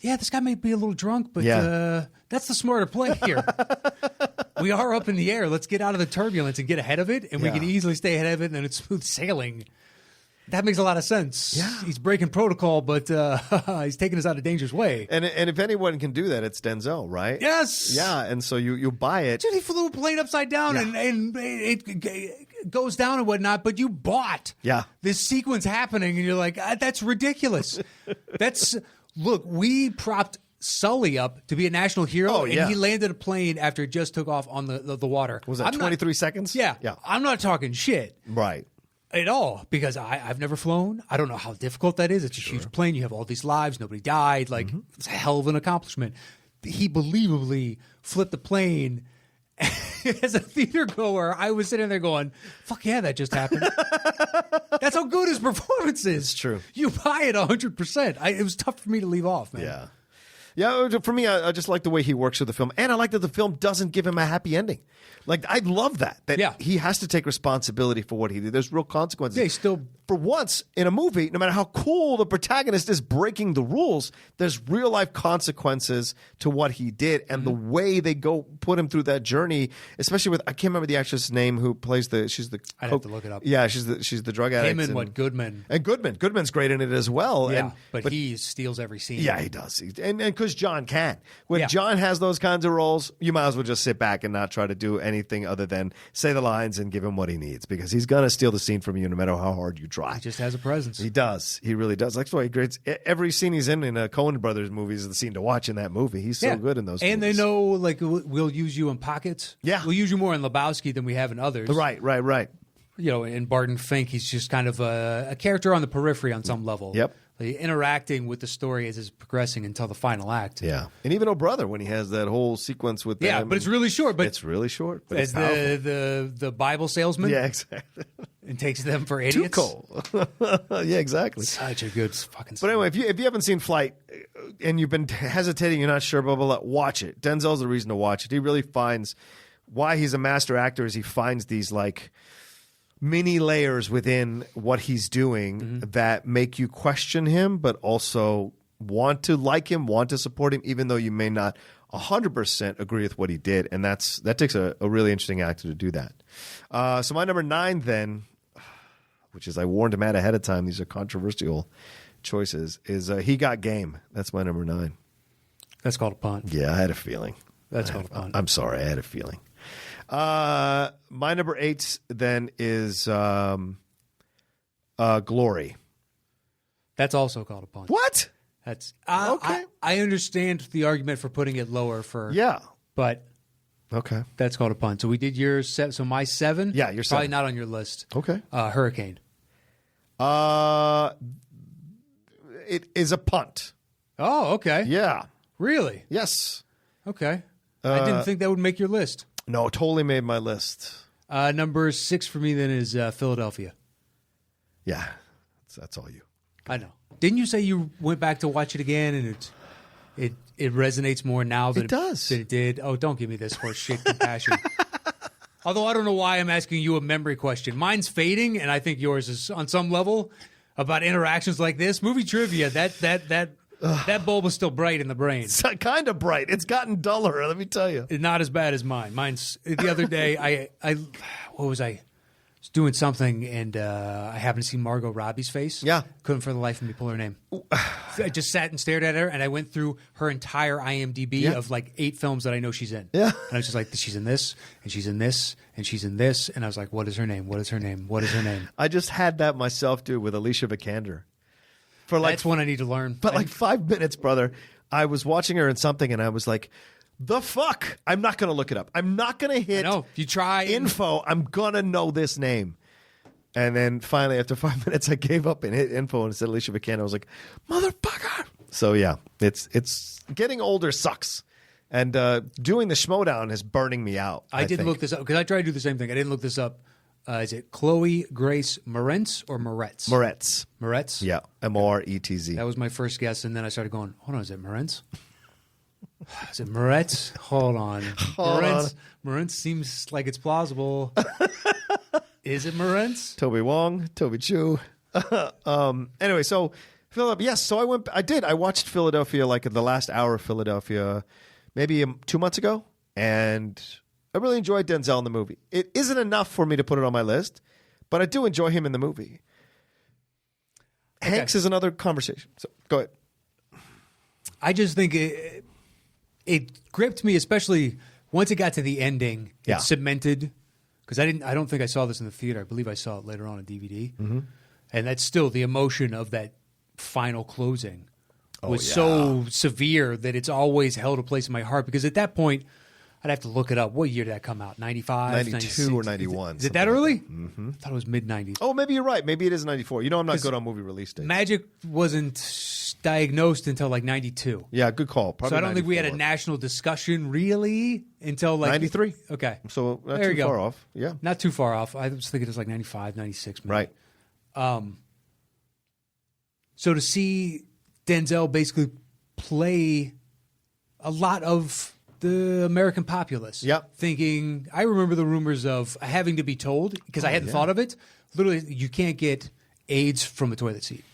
yeah, this guy may be a little drunk, but that's the smarter play here. We are up in the air. Let's get out of the turbulence and get ahead of it, and we can easily stay ahead of it, and then it's smooth sailing. That makes a lot of sense. Yeah. He's breaking protocol, but he's taking us out of dangerous way. And if anyone can do that, it's Denzel, right? Yes. Yeah, and so you buy it. Dude, he flew a plane upside down, and it goes down and whatnot, but you bought this sequence happening, and you're like, that's ridiculous. Look, we propped Sully up to be a national hero, and he landed a plane after it just took off on the water. Was that 23 seconds? Yeah. I'm not talking shit. Right. At all, because I've never flown. I don't know how difficult that is. It's a huge plane. You have all these lives. Nobody died. Like, it's a hell of an accomplishment. He believably flipped the plane. As a theater goer, I was sitting there going, fuck yeah, that just happened. That's how good his performance is. It's true. You buy it 100%. It was tough for me to leave off, man. Yeah. Yeah, for me, I just like the way he works with the film. And I like that the film doesn't give him a happy ending. Like, I love that he has to take responsibility for what he did. There's real consequences. Yeah, he still for once in a movie, no matter how cool the protagonist is breaking the rules, there's real life consequences to what he did, and the way they go put him through that journey, especially with, I can't remember the actress' name who plays she's the I'd have to look it up. Yeah, she's the drug addict. Him and Goodman. And Goodman's great in it as well. Yeah, but he steals every scene. Yeah, he does. And because John can. When John has those kinds of roles, you might as well just sit back and not try to do anything other than say the lines and give him what he needs, because he's going to steal the scene from you no matter how hard you try. He just has a presence. He does. He really does. That's why he grades every scene he's in a Coen Brothers movie is the scene to watch in that movie. He's so good in those and movies. They know, like, we'll use you in pockets. Yeah. We'll use you more in Lebowski than we have in others. Right. You know, in Barton Fink, he's just kind of a character on the periphery on some level. Yep. Like, interacting with the story as it's progressing until the final act. Yeah. And even Oh Brother, when he has that whole sequence with them. Yeah, but it's really short. But it's really short. But as the Bible salesman. Yeah, exactly. And takes them for idiots. Too cool. Yeah, exactly. Such a good fucking But anyway, if you haven't seen Flight and you've been hesitating, you're not sure, blah, blah, blah, watch it. Denzel's the reason to watch it. He really finds why he's a master actor is he finds these like mini layers within what he's doing that make you question him, but also want to like him, want to support him, even though you may not 100% agree with what he did. And that takes a really interesting actor to do that. So my number 9 then, which is I warned Matt ahead of time, these are controversial choices, is He Got Game. That's my number 9. That's called a punt. Yeah, I had a feeling. That's called a punt. I'm sorry, I had a feeling. My number 8 then is Glory. That's also called a punt. What? That's okay. I understand the argument for putting it lower for but okay, that's called a punt. So we did your set. So my 7. Yeah, your probably 7. not on your list. Okay. Hurricane. It is a punt. Oh, okay. Yeah. Really? Yes. Okay. I didn't think that would make your list. No, totally made my list. Number 6 for me then is Philadelphia. Yeah, that's all you. I know. Didn't you say you went back to watch it again and it resonates more now than it does than it did? Oh, don't give me this horse shit compassion. Although I don't know why I'm asking you a memory question. Mine's fading, and I think yours is on some level about interactions like this. Movie trivia, that bulb is still bright in the brain. It's kind of bright. It's gotten duller, let me tell you. Not as bad as mine. Mine's the other day. I what was I? Was doing something, and I happened to see Margot Robbie's face. Yeah, couldn't for the life of me pull her name. I just sat and stared at her, and I went through her entire IMDb of like 8 films that I know she's in. Yeah, and I was just like, she's in this, and she's in this, and she's in this, and I was like, what is her name? What is her name? What is her name? I just had that myself, dude, with Alicia Vikander. That's one I need to learn. But like 5 minutes, brother. I was watching her in something, and I was like, the fuck? I'm not going to look it up. I'm not going to hit you try info. I'm going to know this name. And then finally, after 5 minutes, I gave up and hit info and said Alicia Vikander. I was like, motherfucker. So yeah, it's getting older sucks. And doing the Schmodown is burning me out. I didn't look this up because I tried to do the same thing. I didn't look this up. Is it Chloe Grace Moretz or Moretz? Moretz. Moretz? Yeah, Moretz. That was my first guess, and then I started going, hold on, is it Moretz? Is it Moretz? Hold on. Moretz seems like it's plausible. Is it Moretz? Toby Wong, Toby Chu. Anyway, so Philadelphia. Yes, so I watched Philadelphia like in the last hour of Philadelphia, maybe 2 months ago, and I really enjoyed Denzel in the movie. It isn't enough for me to put it on my list, but I do enjoy him in the movie. Okay. Hanks is another conversation. So go ahead. I just think it gripped me, especially once it got to the ending. It cemented, because I don't think I saw this in the theater. I believe I saw it later on DVD, and that's still the emotion of that final closing was so severe that it's always held a place in my heart. Because at that point, I'd have to look it up. What year did that come out? 95? 92 96? or 91. Is it that early? Like that. Mm-hmm. I thought it was mid-90s. Oh, maybe you're right. Maybe it is 94. You know, I'm not good on movie release dates. Magic wasn't diagnosed until like 92. Yeah, good call. Probably so I don't think we had a national discussion really until like 93. Okay. So not too far off. Yeah. Not too far off. I was thinking it was like 95, 96 maybe. Right. So to see Denzel basically play a lot of the American populace. Yep. Thinking, I remember the rumors of having to be told, because I hadn't thought of it. Literally, you can't get AIDS from a toilet seat.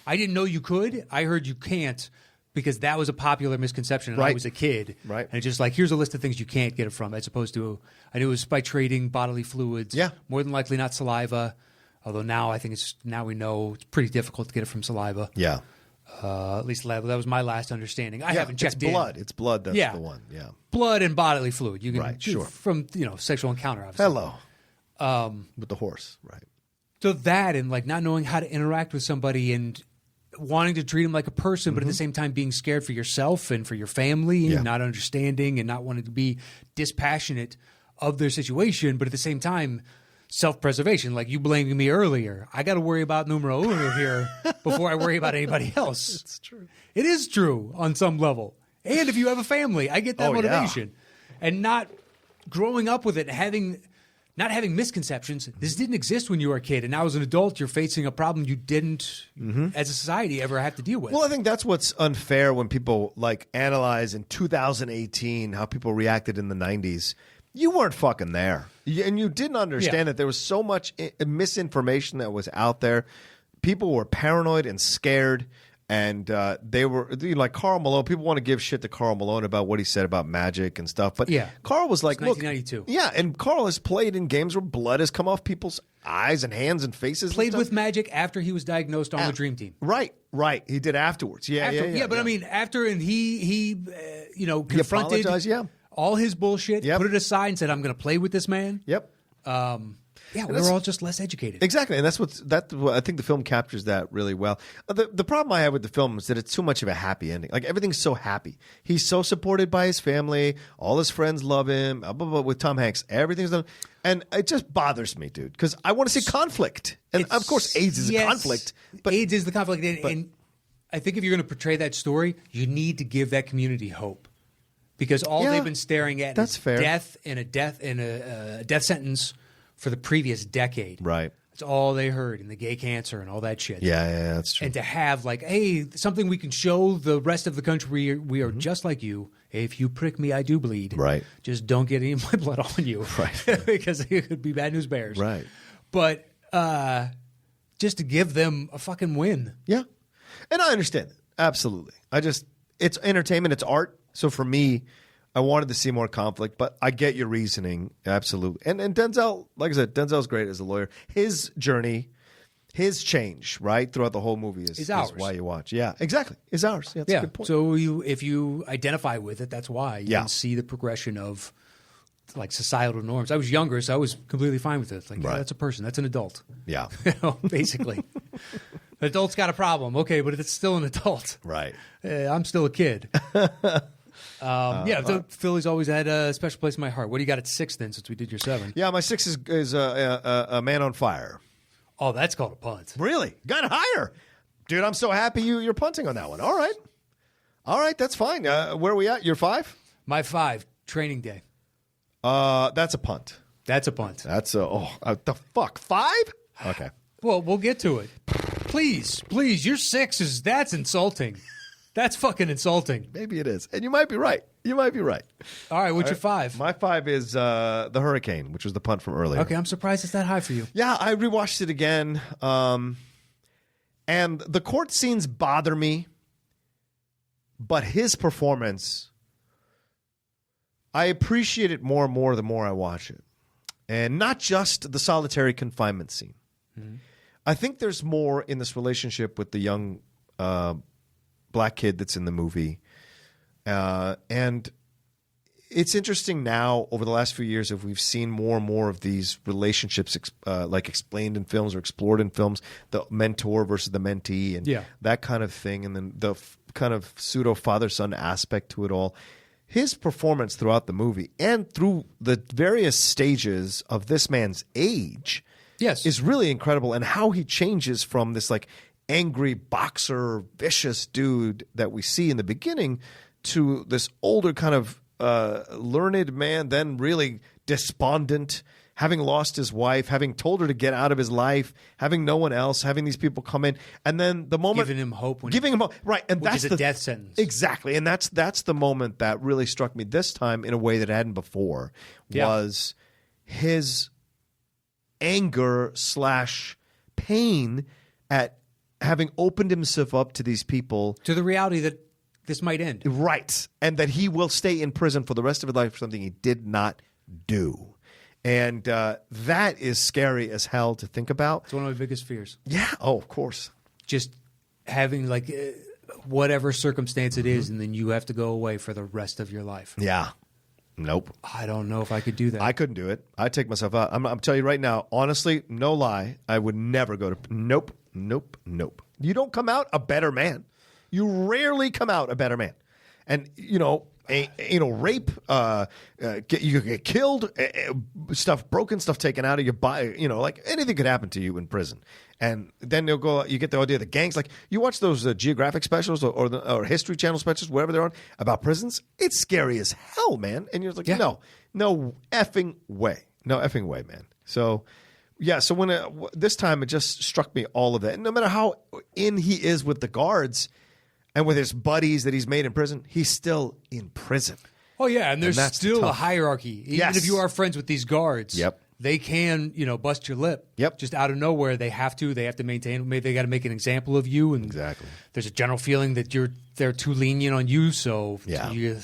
I didn't know you could. I heard you can't because that was a popular misconception when I was a kid. Right. And it's just like, here's a list of things you can't get it from, as opposed to, I knew it was by trading bodily fluids. Yeah. More than likely not saliva. Although now now we know it's pretty difficult to get it from saliva. Yeah. At least that was my last understanding. I haven't checked it's blood. It's blood that's the one. Yeah. Blood and bodily fluid. You can sure. From sexual encounter, obviously. Hello. With the horse, right. So that and like not knowing how to interact with somebody and wanting to treat them like a person, but at the same time being scared for yourself and for your family and not understanding and not wanting to be dispassionate of their situation, but at the same time self-preservation, like you blaming me earlier. I got to worry about numero uno here before I worry about anybody else. It's true. It is true on some level. And if you have a family, I get that motivation. Yeah. And not growing up with it, not having misconceptions. This didn't exist when you were a kid, and now as an adult, you're facing a problem you didn't, as a society, ever have to deal with. Well, I think that's what's unfair when people like analyze in 2018 how people reacted in the 90s. You weren't fucking there, and you didn't understand that there was so much misinformation that was out there. People were paranoid and scared. And they were like Karl Malone. People want to give shit to Karl Malone about what he said about magic and stuff. But Karl was like, look, 1992. Yeah, and Karl has played in games where blood has come off people's eyes and hands and faces. Played with magic after he was diagnosed on the Dream Team. Right. He did afterwards. But I mean, after and he confronted all his bullshit, put it aside and said, I'm going to play with this man. Yep. We're all just less educated. Exactly, and that's what I think the film captures that really well. The problem I have with the film is that it's too much of a happy ending. Like everything's so happy. He's so supported by his family. All his friends love him. Blah, blah, blah, with Tom Hanks, everything's done, and it just bothers me, dude, because I want to see conflict. And of course, AIDS is a conflict. But AIDS is the conflict, and I think if you're going to portray that story, you need to give that community hope. Because all they've been staring at is death and a death sentence for the previous decade. Right. That's all they heard, and the gay cancer and all that shit. Yeah, that's true. And to have like, hey, something we can show the rest of the country, we are just like you. If you prick me, I do bleed. Right. Just don't get any of my blood on you. Right. Because it could be bad news bears. Right. But just to give them a fucking win. Yeah. And I understand it. Absolutely. It's entertainment, it's art. So for me, I wanted to see more conflict, but I get your reasoning. Absolutely. And Denzel, like I said, Denzel's great as a lawyer. His journey, his change, right, throughout the whole movie is why you watch. Yeah, exactly. Is ours. Yeah, that's a good point. So if you identify with it, that's why. You can see the progression of like societal norms. I was younger, so I was completely fine with it. Like, that's a person. That's an adult. Yeah. Basically. An adult's got a problem. Okay, but it's still an adult. Right. I'm still a kid. Philly's always had a special place in my heart. What do you got at 6 then, since we did your 7? Yeah, my 6 is a Man on Fire. Oh, that's called a punt. Really? Got higher. Dude, I'm so happy you're punting on that one. All right, that's fine. Where are we at? Your 5? My 5, Training Day. That's a punt. That's a punt. That's the fuck? 5? Okay. Well, we'll get to it. Please, your 6 that's insulting. That's fucking insulting. Maybe it is. And you might be right. All right, what's your 5? My 5 is The Hurricane, which was the punt from earlier. Okay, I'm surprised it's that high for you. Yeah, I rewatched it again. And the court scenes bother me, but his performance, I appreciate it more and more the more I watch it. And not just the solitary confinement scene. Mm-hmm. I think there's more in this relationship with the young black kid that's in the movie. And it's interesting now over the last few years if we've seen more and more of these relationships like explained in films or explored in films, the mentor versus the mentee and that kind of thing. And then the kind of pseudo father-son aspect to it all. His performance throughout the movie and through the various stages of this man's age is really incredible. And how he changes from this like angry boxer, vicious dude that we see in the beginning to this older kind of learned man, then really despondent, having lost his wife, having told her to get out of his life, having no one else, having these people come in, and then the moment giving him hope, right, and which that's is a death sentence, exactly, and that's the moment that really struck me this time in a way that it hadn't before. Was his anger / pain at having opened himself up to these people. To the reality that this might end. Right. And that he will stay in prison for the rest of his life for something he did not do. And that is scary as hell to think about. It's one of my biggest fears. Yeah. Oh, of course. Just having like whatever circumstance it is, and then you have to go away for the rest of your life. Yeah. Nope. I don't know if I could do that. I couldn't do it. I'd take myself out. I'm telling you right now, honestly, no lie, I would never go to. Nope. You don't come out a better man. You rarely come out a better man. And, rape, you get killed, stuff broken, stuff taken out of your body. Like anything could happen to you in prison. And then you get the idea of the gangs. Like you watch those Geographic specials or History Channel specials, wherever they're on, about prisons. It's scary as hell, man. And you're like, no effing way. No effing way, man. So, yeah. So when this time it just struck me all of that. And no matter how in he is with the guards and with his buddies that he's made in prison, he's still in prison. Oh, yeah. And there's still a hierarchy. Even if you are friends with these guards. Yep. They can, bust your lip. Yep. Just out of nowhere, they have to maintain. Maybe they got to make an example of you. And exactly. There's a general feeling that they're too lenient on you, so yeah. you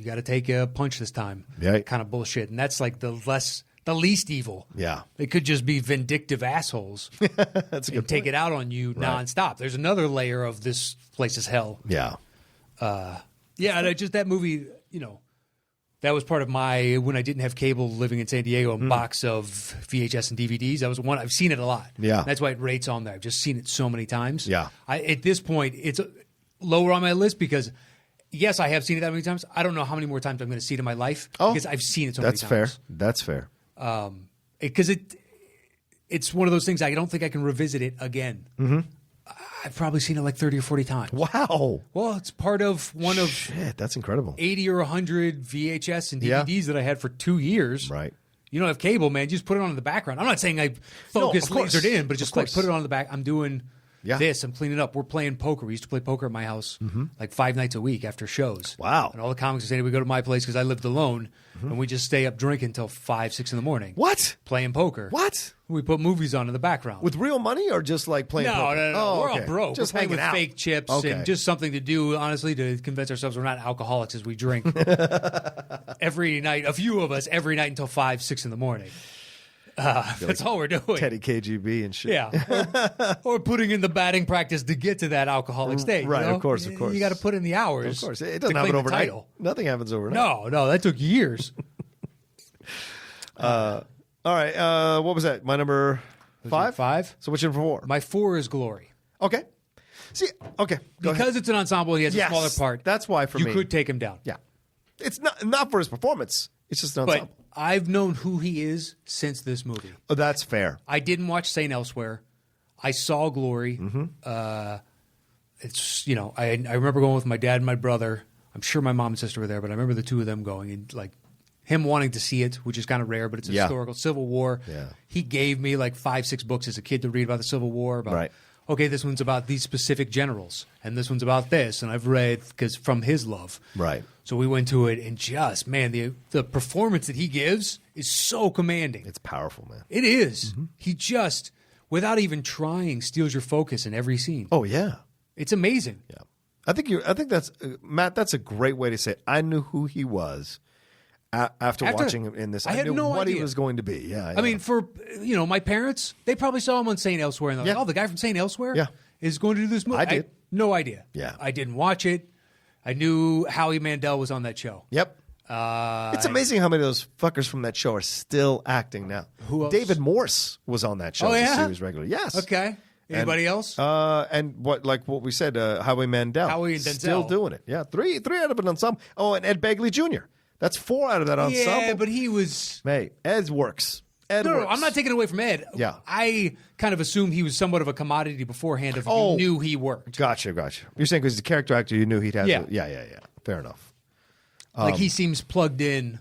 got to take a punch this time. Yeah. Kind of bullshit, and that's like the least evil. Yeah. They could just be vindictive assholes. That's a good point. Take it out on you nonstop. There's another layer of this place is hell. Yeah. And just that movie, that was part of my, when I didn't have cable living in San Diego, box of VHS and DVDs. That was one, I've seen it a lot. Yeah. That's why it rates on there. I've just seen it so many times. Yeah. At this point, it's lower on my list because, yes, I have seen it that many times. I don't know how many more times I'm going to see it in my life because I've seen it so many times. That's fair. Because it's one of those things I don't think I can revisit it again. Mm-hmm. I've probably seen it like 30 or 40 times. Wow. Well, it's part of one of that's incredible. 80 or 100 VHS and DVDs that I had for 2 years. Right. You don't have cable, man. You just put it on in the background. I'm not saying I lasered in, but just like put it on in the back. I'm doing this. I'm cleaning up. We're playing poker. We used to play poker at my house like 5 nights a week after shows. Wow. And all the comics are saying we go to my place because I lived alone, and we just stay up drinking until 5, 6 in the morning. What? Playing poker. What? We put movies on in the background. With real money or just like playing poker? No. Oh, we're all broke. Just we're playing with out. fake chips and just something to do, honestly, to convince ourselves we're not alcoholics as we drink every night. A few of us every night until 5, 6 in the morning. That's all we're doing. Teddy KGB and shit. Yeah. Or putting in the batting practice to get to that alcoholic state. Right, of course. You got to put in the hours. Of course. It doesn't happen overnight. Nothing happens overnight. No, that took years. All right. What was that? My number 5? 5. So what's your 4? My 4 is Glory. Okay. See, okay. Because it's an ensemble, he has a smaller part. That's why for me. You could take him down. Yeah. It's not for his performance. It's just an ensemble. But I've known who he is since this movie. Oh, that's fair. I didn't watch St. Elsewhere. I saw Glory. It's, I remember going with my dad and my brother. I'm sure my mom and sister were there, but I remember the two of them going and like him wanting to see it, which is kind of rare, but it's a historical Civil War. Yeah. He gave me like 5, 6 books as a kid to read about the Civil War. About, okay, this one's about these specific generals, and this one's about this, and I've read because from his love. Right. So we went to it, and just, man, the performance that he gives is so commanding. It's powerful, man. It is. He just, without even trying, steals your focus in every scene. Oh, yeah. It's amazing. Yeah. I think that's, Matt, that's a great way to say it. I knew who he was after watching him in this. I knew what he was going to be. Yeah. I mean, for, my parents, they probably saw him on St. Elsewhere, and they're like, oh, the guy from St. Elsewhere is going to do this movie. I did. No idea. Yeah. I didn't watch it. I knew Howie Mandel was on that show. Yep. It's amazing how many of those fuckers from that show are still acting now. Who else? David Morse was on that show. Oh, yeah? As a series regular. Yes. Okay. Anybody else? And what we said, Howie Mandel. Howie and Denzel. Still doing it. Yeah. Three out of an ensemble. Oh, and Ed Begley Jr. That's 4 out of that ensemble. Yeah, but he was... Hey, Ed works. No, I'm not taking it away from Ed. Yeah. I kind of assumed he was somewhat of a commodity beforehand if you knew he worked. Gotcha. You're saying because he's a character actor, you knew he'd have to... Yeah. Fair enough. Like he seems plugged in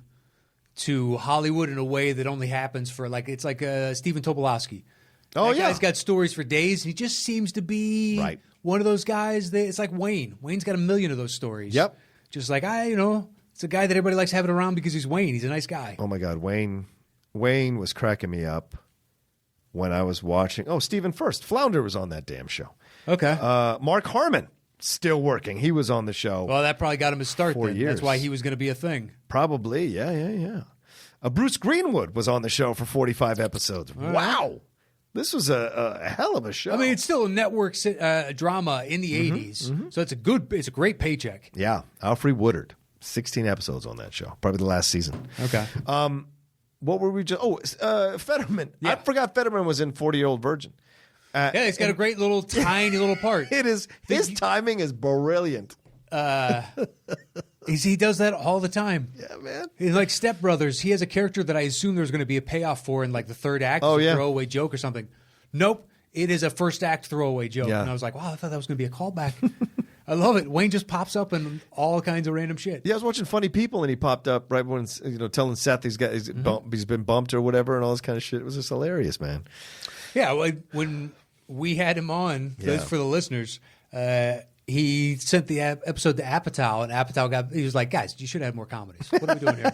to Hollywood in a way that only happens for it's like Stephen Tobolowsky. That guy's got stories for days. He just seems to be one of those guys that it's like Wayne. Wayne's got a million of those stories. Yep. Just like it's a guy that everybody likes having around because he's Wayne. He's a nice guy. Oh my God, Wayne was cracking me up when I was watching. Oh, Stephen First. Flounder was on that damn show. Okay. Mark Harmon, still working. He was on the show. Well, that probably got him his start 4 then. years. That's why he was going to be a thing. Probably. Yeah. Bruce Greenwood was on the show for 45 episodes. All wow. right. This was a hell of a show. I mean, it's still a network drama in the 80s, so it's a great paycheck. Yeah. Alfre Woodard. 16 episodes on that show. Probably the last season. Okay. What were we just... Fetterman. Yeah. I forgot Fetterman was in 40-Year-Old Virgin. Yeah, he's got a great little, tiny little part. It is. His timing is brilliant. He does that all the time. Yeah, man. In like Step Brothers, he has a character that I assume there's going to be a payoff for in like the third act. Oh, it's a yeah. throwaway joke or something. Nope. It is a first act throwaway joke. Yeah. And I was like, wow, I thought that was going to be a callback. I love it. Wayne just pops up in all kinds of random shit. Yeah, I was watching Funny People, and he popped up right when telling Seth he's been bumped or whatever, and all this kind of shit. It was just hilarious, man. Yeah, when we had him on, for the listeners, he sent the episode to Apatow, and Apatow he was like, guys, you should have more comedies. What are we doing here?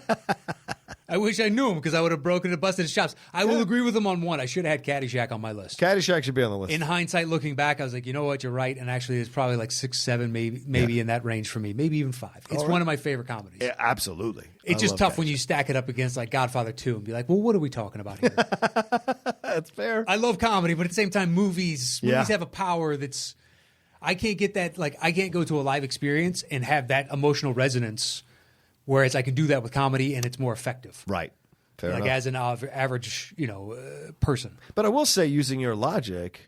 I wish I knew him because I would have broken and busted his chops. I will agree with him on one. I should have had Caddyshack on my list. Caddyshack should be on the list. In hindsight, looking back, I was like, you know what, you're right. And actually, it's probably like 6, 7, maybe in that range for me. Maybe even 5. It's one of my favorite comedies. Yeah, absolutely. It's just tough when you stack it up against like Godfather 2 and be like, well, what are we talking about here? That's fair. I love comedy, but at the same time, movies have a power that's... I can't get that, like, I can't go to a live experience and have that emotional resonance, whereas I can do that with comedy and it's more effective. Right. Fair like enough. as an average, person. But I will say, using your logic,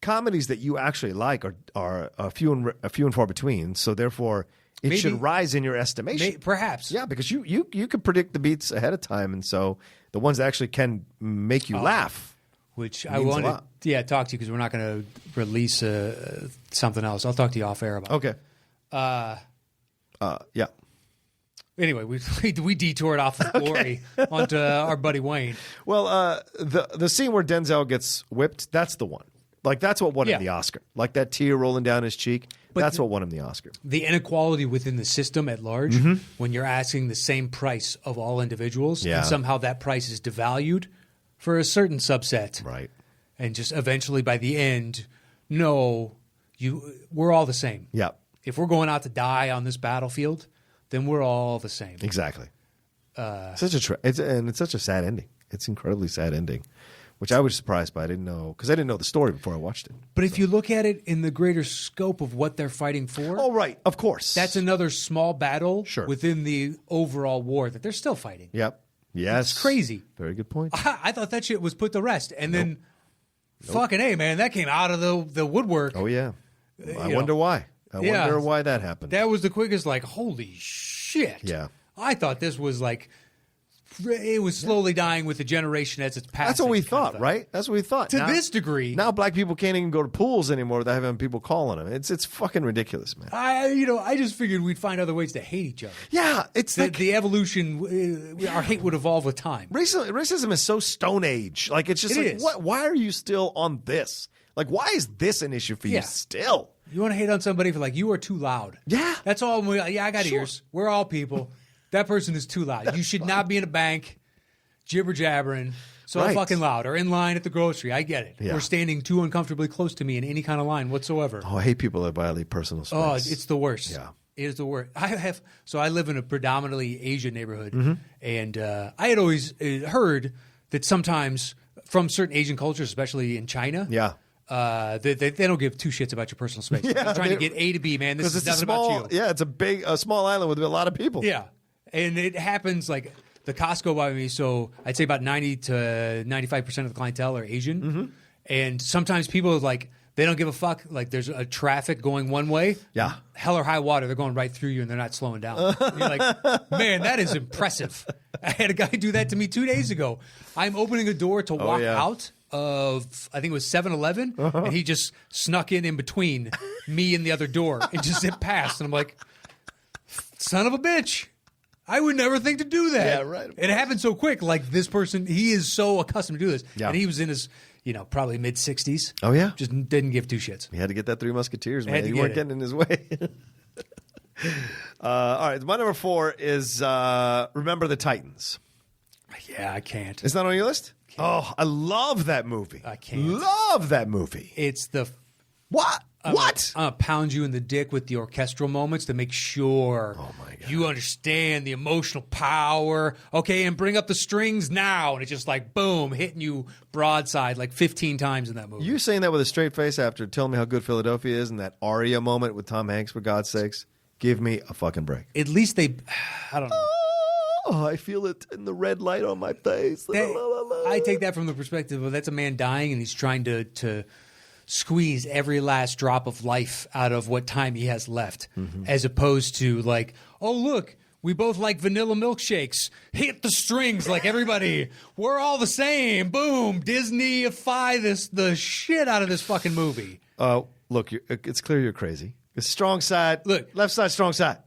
comedies that you actually like are few and far between. So therefore, it should rise in your estimation. Perhaps. Yeah, because you can predict the beats ahead of time, and so the ones that actually can make you laugh. Which I wanted to talk to you because we're not going to release something else. I'll talk to you off air about it. Okay. Yeah. Anyway, we detoured off of Glory onto our buddy Wayne. Well, the scene where Denzel gets whipped, that's the one. Like, that's what won him the Oscar. Like that tear rolling down his cheek, that's what won him the Oscar. The inequality within the system at large, when you're asking the same price of all individuals, and somehow that price is devalued for a certain subset. Right. And just eventually by the end, we're all the same. Yeah. If we're going out to die on this battlefield, then we're all the same. Exactly. It's such a sad ending. It's an incredibly sad ending, which I was surprised by. I didn't know, because I didn't know the story before I watched it. But if you look at it in the greater scope of what they're fighting for, oh right, of course, that's another small battle within the overall war that they're still fighting. Yep. Yes. It's crazy. Very good point. I thought that shit was put to rest, and then fucking A, man, that came out of the woodwork. Oh yeah. I wonder why. I wonder why that happened. That was the quickest. Like, holy shit. Yeah. I thought this was like. It was slowly dying with the generation as it's passing. That's what we thought, right? That's what we thought. To this degree. Now black people can't even go to pools anymore without having people calling them. It's fucking ridiculous, man. I just figured we'd find other ways to hate each other. Yeah, it's the evolution. Our hate would evolve with time. Racism is so Stone Age. Like, it's just why are you still on this? Like, why is this an issue for you still? You want to hate on somebody for like, you are too loud. Yeah. That's all. I got ears. We're all people. That person is too loud. You should not be in a bank jibber jabbering so fucking loud, or in line at the grocery. I get it. Yeah. Or standing too uncomfortably close to me in any kind of line whatsoever. Oh, I hate people that violate personal space. Oh, it's the worst. Yeah. It is the worst. I live in a predominantly Asian neighborhood, and I had always heard that sometimes from certain Asian cultures, especially in China, they don't give two shits about your personal space. They're trying to get A to B, man. This is nothing about you. Yeah, it's a small island with a lot of people. Yeah. And it happens like the Costco by me, so I'd say about 90 to 95% of the clientele are Asian. And sometimes people like, they don't give a fuck. Like, there's a traffic going one way. Yeah. Hell or high water, they're going right through you and they're not slowing down. And you're like, man, that is impressive. I had a guy do that to me 2 days ago. I'm opening a door to walk out of, I think it was 7-Eleven, and he just snuck in between me and the other door and just zipped past. And I'm like, son of a bitch. I would never think to do that. Yeah, right. It happened so quick. Like, this person, he is so accustomed to do this. Yeah. And he was in his, probably mid-60s. Oh, yeah? Just didn't give two shits. He had to get that Three Musketeers, man. You weren't getting in his way. All right, my number 4 is Remember the Titans. Yeah, I can't. It's not on your list? Oh, I love that movie. I can't. Love that movie. It's the... What? What? I'm going to pound you in the dick with the orchestral moments to make sure you understand the emotional power. Okay, and bring up the strings now. And it's just like, boom, hitting you broadside like 15 times in that movie. You saying that with a straight face after telling me how good Philadelphia is and that Aria moment with Tom Hanks, for God's sakes? Give me a fucking break. At least they... I don't know. Oh, I feel it in the red light on my face. I take that from the perspective of that's a man dying and he's trying to squeeze every last drop of life out of what time he has left, as opposed to like, oh, look, we both like vanilla milkshakes. Hit the strings like everybody. We're all the same. Boom. Disney-ify the shit out of this fucking movie. Look, it's clear you're crazy. It's strong side. Look. Left side, strong side.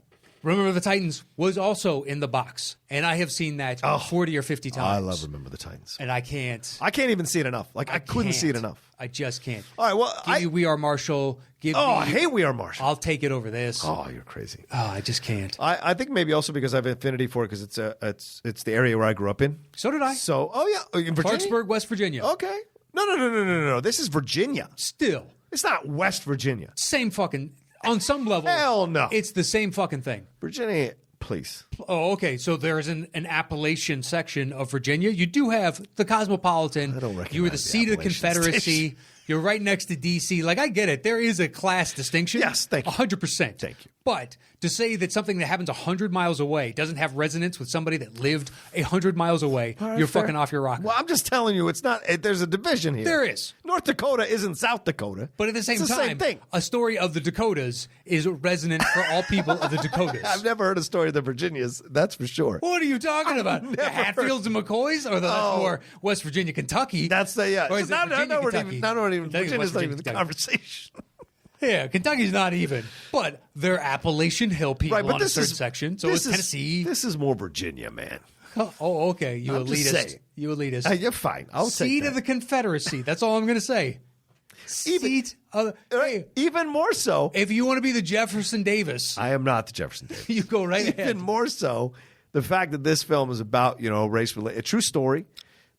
Remember the Titans was also in the box, and I have seen that 40 or 50 times. I love Remember the Titans. And I can't even see it enough. Like, I couldn't see it enough. I just can't. All right, well, Give me We Are Marshall. I hate We Are Marshall. I'll take it over this. Oh, you're crazy. Oh, I just can't. I think maybe also because I have affinity for it because it's the area where I grew up in. So did I. So, in Virginia? Clarksburg, West Virginia. Okay. No. This is Virginia. Still. It's not West Virginia. Same fucking... On some level... Hell no. It's the same fucking thing. Virginia... Please. Oh, okay. So there's an Appalachian section of Virginia. You do have the Cosmopolitan. I don't recognize you were the seat of the Confederacy. Station. You're right next to D.C. Like, I get it. There is a class distinction. Yes, thank you. 100%. Thank you. But to say that something that happens 100 miles away doesn't have resonance with somebody that lived 100 miles away, you're fair. fucking off your rocker. Well, I'm just telling you, it's not. There's a division here. There is. North Dakota isn't South Dakota. But at the same it's time, same thing. A story of the Dakotas is resonant for all people of the Dakotas. I've never heard a story of the Virginias, that's for sure. What are you talking about? The Hatfields and McCoys? Or that's more West Virginia, Kentucky? That's the, yeah. Or is it Virginia, Kentucky? Virginia's not even the conversation. Yeah, Kentucky's not even. But they're Appalachian Hill people on a certain section. So it's Tennessee. This is more Virginia, man. Oh, okay. You elitist. You elitist. You're fine. I'll take that. Seat of the Confederacy. That's all I'm going to say. Even more so. If you want to be the Jefferson Davis. I am not the Jefferson Davis. You go right ahead. Even more so, the fact that this film is about, race related, a true story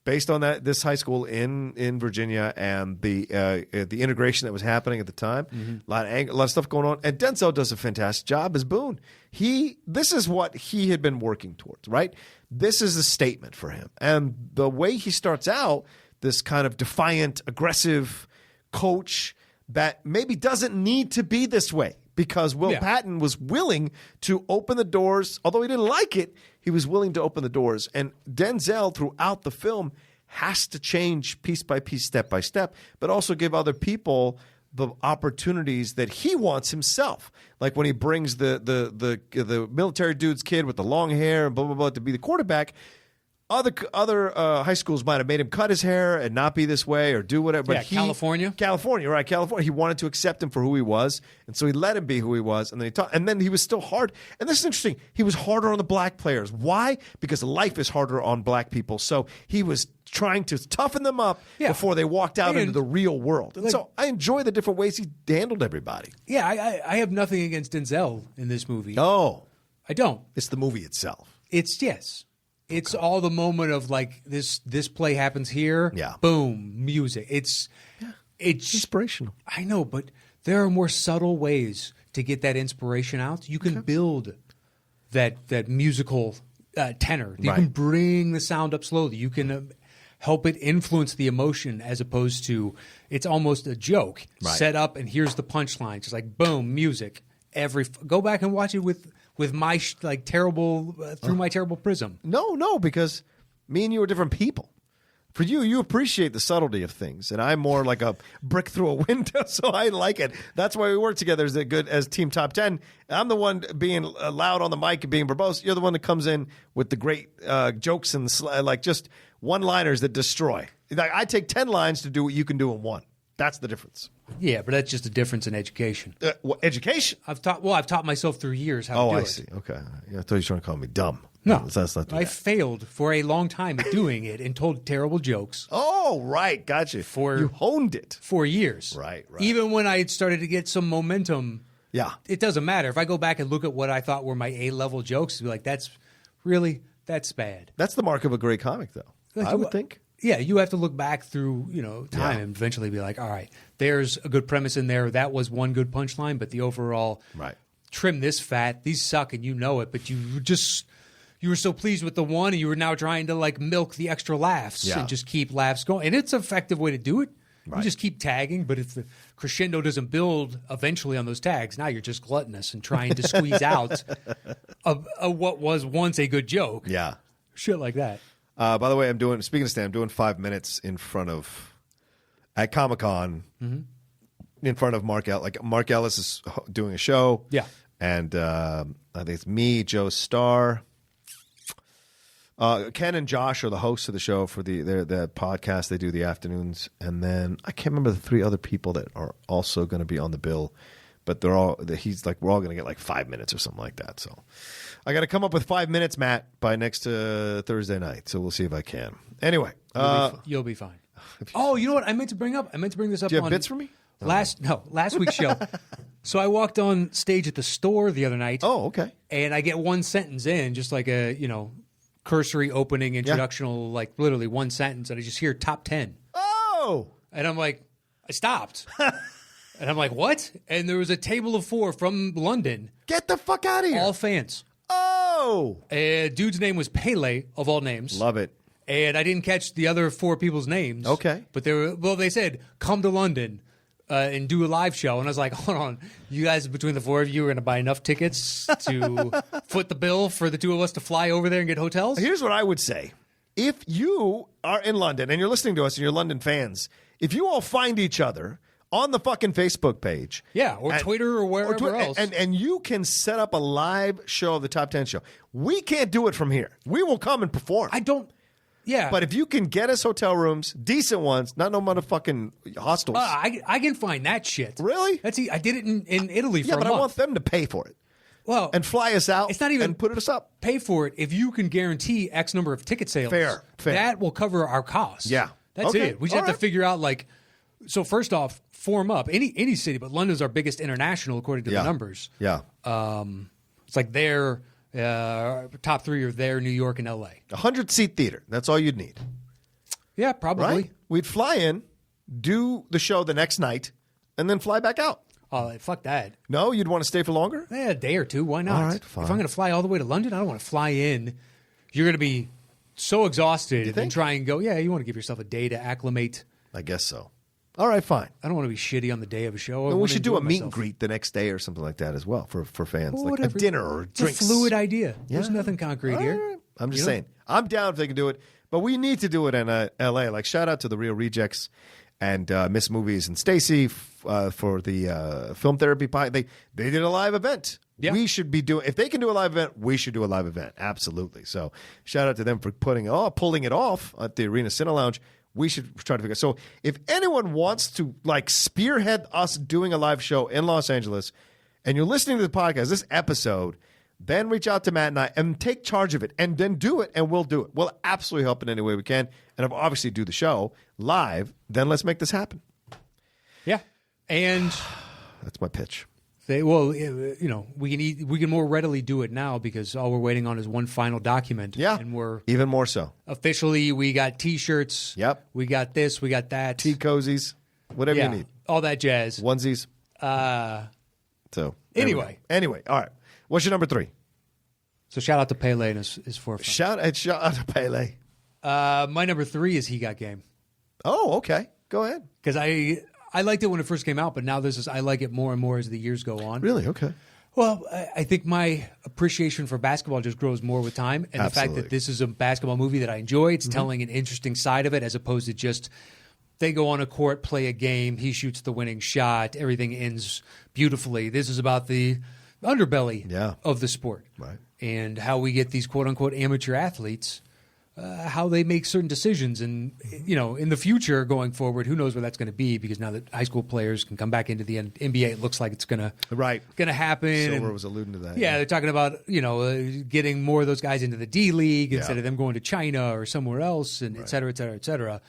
based on this high school in Virginia and the integration that was happening at the time. A lot of stuff going on. And Denzel does a fantastic job as Boone. This is what he had been working towards, right? This is a statement for him. And the way he starts out, this kind of defiant, aggressive coach that maybe doesn't need to be this way because Will Patton was willing to open the doors. Although he didn't like it, he was willing to open the doors. And Denzel, throughout the film, has to change piece by piece, step by step, but also give other people the opportunities that he wants himself. Like when he brings the military dude's kid with the long hair and blah, blah, blah to be the quarterback. Other high schools might have made him cut his hair and not be this way or do whatever. But California. California. He wanted to accept him for who he was, and so he let him be who he was. And then he was still hard. And this is interesting. He was harder on the black players. Why? Because life is harder on black people. So he was trying to toughen them up before they walked out into the real world. And so I enjoy the different ways he handled everybody. Yeah, I have nothing against Denzel in this movie. No, I don't. It's the movie itself. It's all the moment of like this play happens here. Yeah. Boom. Music. It's inspirational. I know, but there are more subtle ways to get that inspiration out. You can build that musical tenor. You can bring the sound up slowly. You can help it influence the emotion as opposed to it's almost a joke set up and here's the punchline. Just like boom, music. Go back and watch it with my terrible through my terrible prism. No, because me and you are different people. For you appreciate the subtlety of things, and I'm more like a brick through a window, so I like it. That's why we work together as Team Top 10. I'm the one being loud on the mic and being verbose. You're the one that comes in with the great jokes and just one-liners that destroy. Like, I take 10 lines to do what you can do in one. That's the difference. Yeah, but that's just a difference in education. Education? I've taught myself through years how to do it. Oh, I see. Okay. I thought you were trying to call me dumb. No, that's not I failed for a long time at doing it and told terrible jokes. Oh, right. Gotcha. You honed it. For years. Right. Even when I had started to get some momentum. Yeah. It doesn't matter. If I go back and look at what I thought were my A-level jokes, I'd be like, that's bad. That's the mark of a great comic, though. I would think. you have to look back through, time and eventually be like, all right, there's a good premise in there. That was one good punchline, but the overall trim this fat, these suck and you know it, but you were so pleased with the one and you were now trying to like milk the extra laughs and just keep laughs going. And it's an effective way to do it. You just keep tagging, but if the crescendo doesn't build eventually on those tags, now you're just gluttonous and trying to squeeze out what was once a good joke. Yeah. Shit like that. By the way, speaking of stand, I'm doing 5 minutes at Comic-Con in front of Mark Ellis. Like Mark Ellis is doing a show. Yeah. And I think it's me, Joe Starr. Ken and Josh are the hosts of the show for the podcast. They do the afternoons. And then I can't remember the 3 other people that are also going to be on the bill. But he's like, we're all going to get like 5 minutes or something like that. So I got to come up with 5 minutes, Matt, by next Thursday night. So we'll see if I can. Anyway. You'll be fine. Oh, you know what I meant to bring up? I meant to bring this up. Do you have bits for me? Last week's show. So I walked on stage at the store the other night. Oh, okay. And I get one sentence in, just like a, cursory opening, introductional, like literally one sentence. And I just hear top 10. Oh. And I'm like, I stopped. And I'm like, what? And there was a table of 4 from London. Get the fuck out of here. All fans. Oh. Dude's name was Pele, of all names. Love it. And I didn't catch the other 4 people's names. Okay. But they said, come to London and do a live show. And I was like, hold on. You guys, between the 4 of you, are going to buy enough tickets to foot the bill for the 2 of us to fly over there and get hotels? Here's what I would say. If you are in London and you're listening to us and you're London fans, if you all find each other on the fucking Facebook page. Yeah, or Twitter or wherever else. And you can set up a live show of the Top 10 show. We can't do it from here. We will come and perform. Yeah. But if you can get us hotel rooms, decent ones, not no motherfucking hostels. I can find that shit. Really? I did it in Italy for a month. I want them to pay for it. Well, and fly us out it's not even and put us up. Pay for it if you can guarantee X number of ticket sales. Fair. That will cover our costs. Yeah. That's it. We just have to figure out so first off, form up any city, but London's our biggest international according to the numbers. Yeah. It's like their top 3 are there, New York and LA. 100-seat theater. That's all you'd need. Yeah, probably. Right? We'd fly in, do the show the next night, and then fly back out. Oh, fuck that. No? You'd want to stay for longer? Yeah, a day or 2. Why not? All right, fine. If I'm going to fly all the way to London, I don't want to fly in. You're going to be so exhausted and try and go, you want to give yourself a day to acclimate. I guess so. All right, fine. I don't want to be shitty on the day of a show. We should do a meet and greet the next day or something like that as well for fans. Well, like a dinner or drinks. It's a fluid idea. Yeah. There's nothing concrete here. Right. I'm just saying. I'm down if they can do it. But we need to do it in L.A. Like, shout out to the Real Rejects and Miss Movies and Stacy for the film therapy pie. They did a live event. Yeah. We should be doing, if they can do a live event, we should do a live event. Absolutely. So shout out to them for pulling it off at the Arena Cine Lounge. We should try to figure out. So if anyone wants to spearhead us doing a live show in Los Angeles and you're listening to the podcast, this episode, then reach out to Matt and I and take charge of it and then do it and we'll do it. We'll absolutely help in any way we can. And obviously do the show live. Then let's make this happen. Yeah. And that's my pitch. We can more readily do it now because all we're waiting on is one final document. Yeah, and we're even more so. Officially, we got T-shirts. Yep, we got this, we got that. Tea cozies, whatever you need, all that jazz. Onesies. So anyway, all right. What's your number 3? So shout out to Pele and his 4 friends. Shout out to Pele. My number 3 is He Got Game. Oh, okay. Go ahead. Because I liked it when it first came out, but now I like it more and more as the years go on. Really? Okay. Well, I think my appreciation for basketball just grows more with time. And the fact that this is a basketball movie that I enjoy, it's telling an interesting side of it as opposed to just they go on a court, play a game, he shoots the winning shot, everything ends beautifully. This is about the underbelly of the sport. Right. And how we get these quote-unquote amateur athletes, how they make certain decisions. And, in the future going forward, who knows where that's going to be because now that high school players can come back into the NBA, it looks like it's going to happen. Silver was alluding to that. Yeah, they're talking about, getting more of those guys into the D-League instead of them going to China or somewhere else and et cetera, et cetera, et cetera.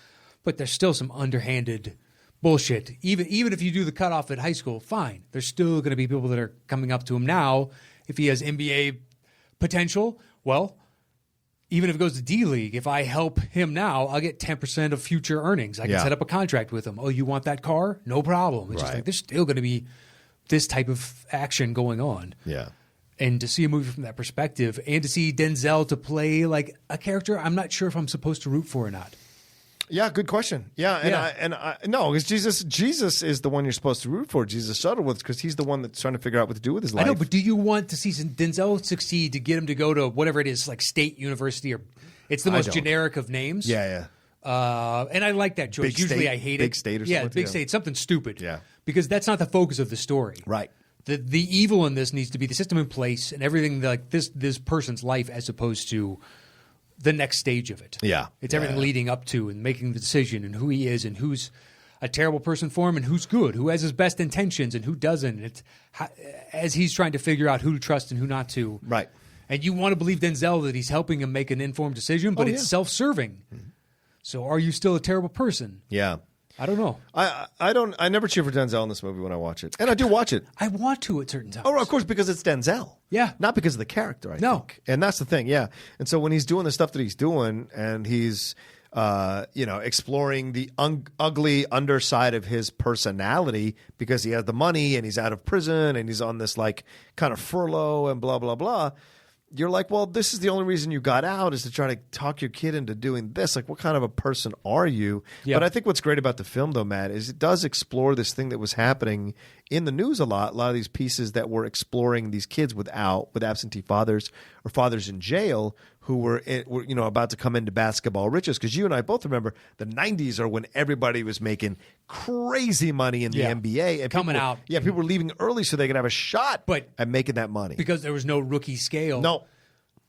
But there's still some underhanded bullshit. Even if you do the cutoff at high school, fine. There's still going to be people that are coming up to him now. If he has NBA potential, well, even if it goes to D League, if I help him now, I'll get 10% of future earnings. I can set up a contract with him. Oh, you want that car? No problem. It's just like there's still going to be this type of action going on. Yeah. And to see a movie from that perspective, and to see Denzel to play like a character I'm not sure if I'm supposed to root for or not. Yeah, good question. Yeah, no, because Jesus is the one you're supposed to root for. Jesus shuttled with, because he's the one that's trying to figure out what to do with his life. I know, but do you want to see Denzel succeed to get him to go to whatever it is, like State University, or it's the most generic of names? Yeah. And I like that choice. Usually I hate it. Big State or something. Yeah, Big State, something stupid. Yeah. Because that's not the focus of the story. Right. The evil in this needs to be the system in place and everything, like this person's life, as opposed to the next stage of it. Yeah. It's everything leading up to and making the decision and who he is and who's a terrible person for him and who's good, who has his best intentions and who doesn't. It's as he's trying to figure out who to trust and who not to. Right. And you want to believe Denzel that he's helping him make an informed decision, but it's self-serving. So are you still a terrible person? Yeah. I don't know. I never cheer for Denzel in this movie when I watch it. And I do watch it. I want to at certain times. Oh, of course, because it's Denzel. Yeah. Not because of the character, I think. And that's the thing, yeah. And so when he's doing the stuff that he's doing, and he's exploring the ugly underside of his personality, because he has the money and he's out of prison and he's on this like kind of furlough and blah, blah, blah. You're like, well, this is the only reason you got out, is to try to talk your kid into doing this. Like, what kind of a person are you? Yep. But I think what's great about the film, though, Matt, is it does explore this thing that was happening in the news a lot of these pieces that were exploring these kids with absentee fathers or fathers in jail who were about to come into basketball riches. Because you and I both remember the 90s are when everybody was making crazy money in the NBA. And coming out. Yeah, people were leaving early so they could have a shot at making that money. Because there was no rookie scale. No.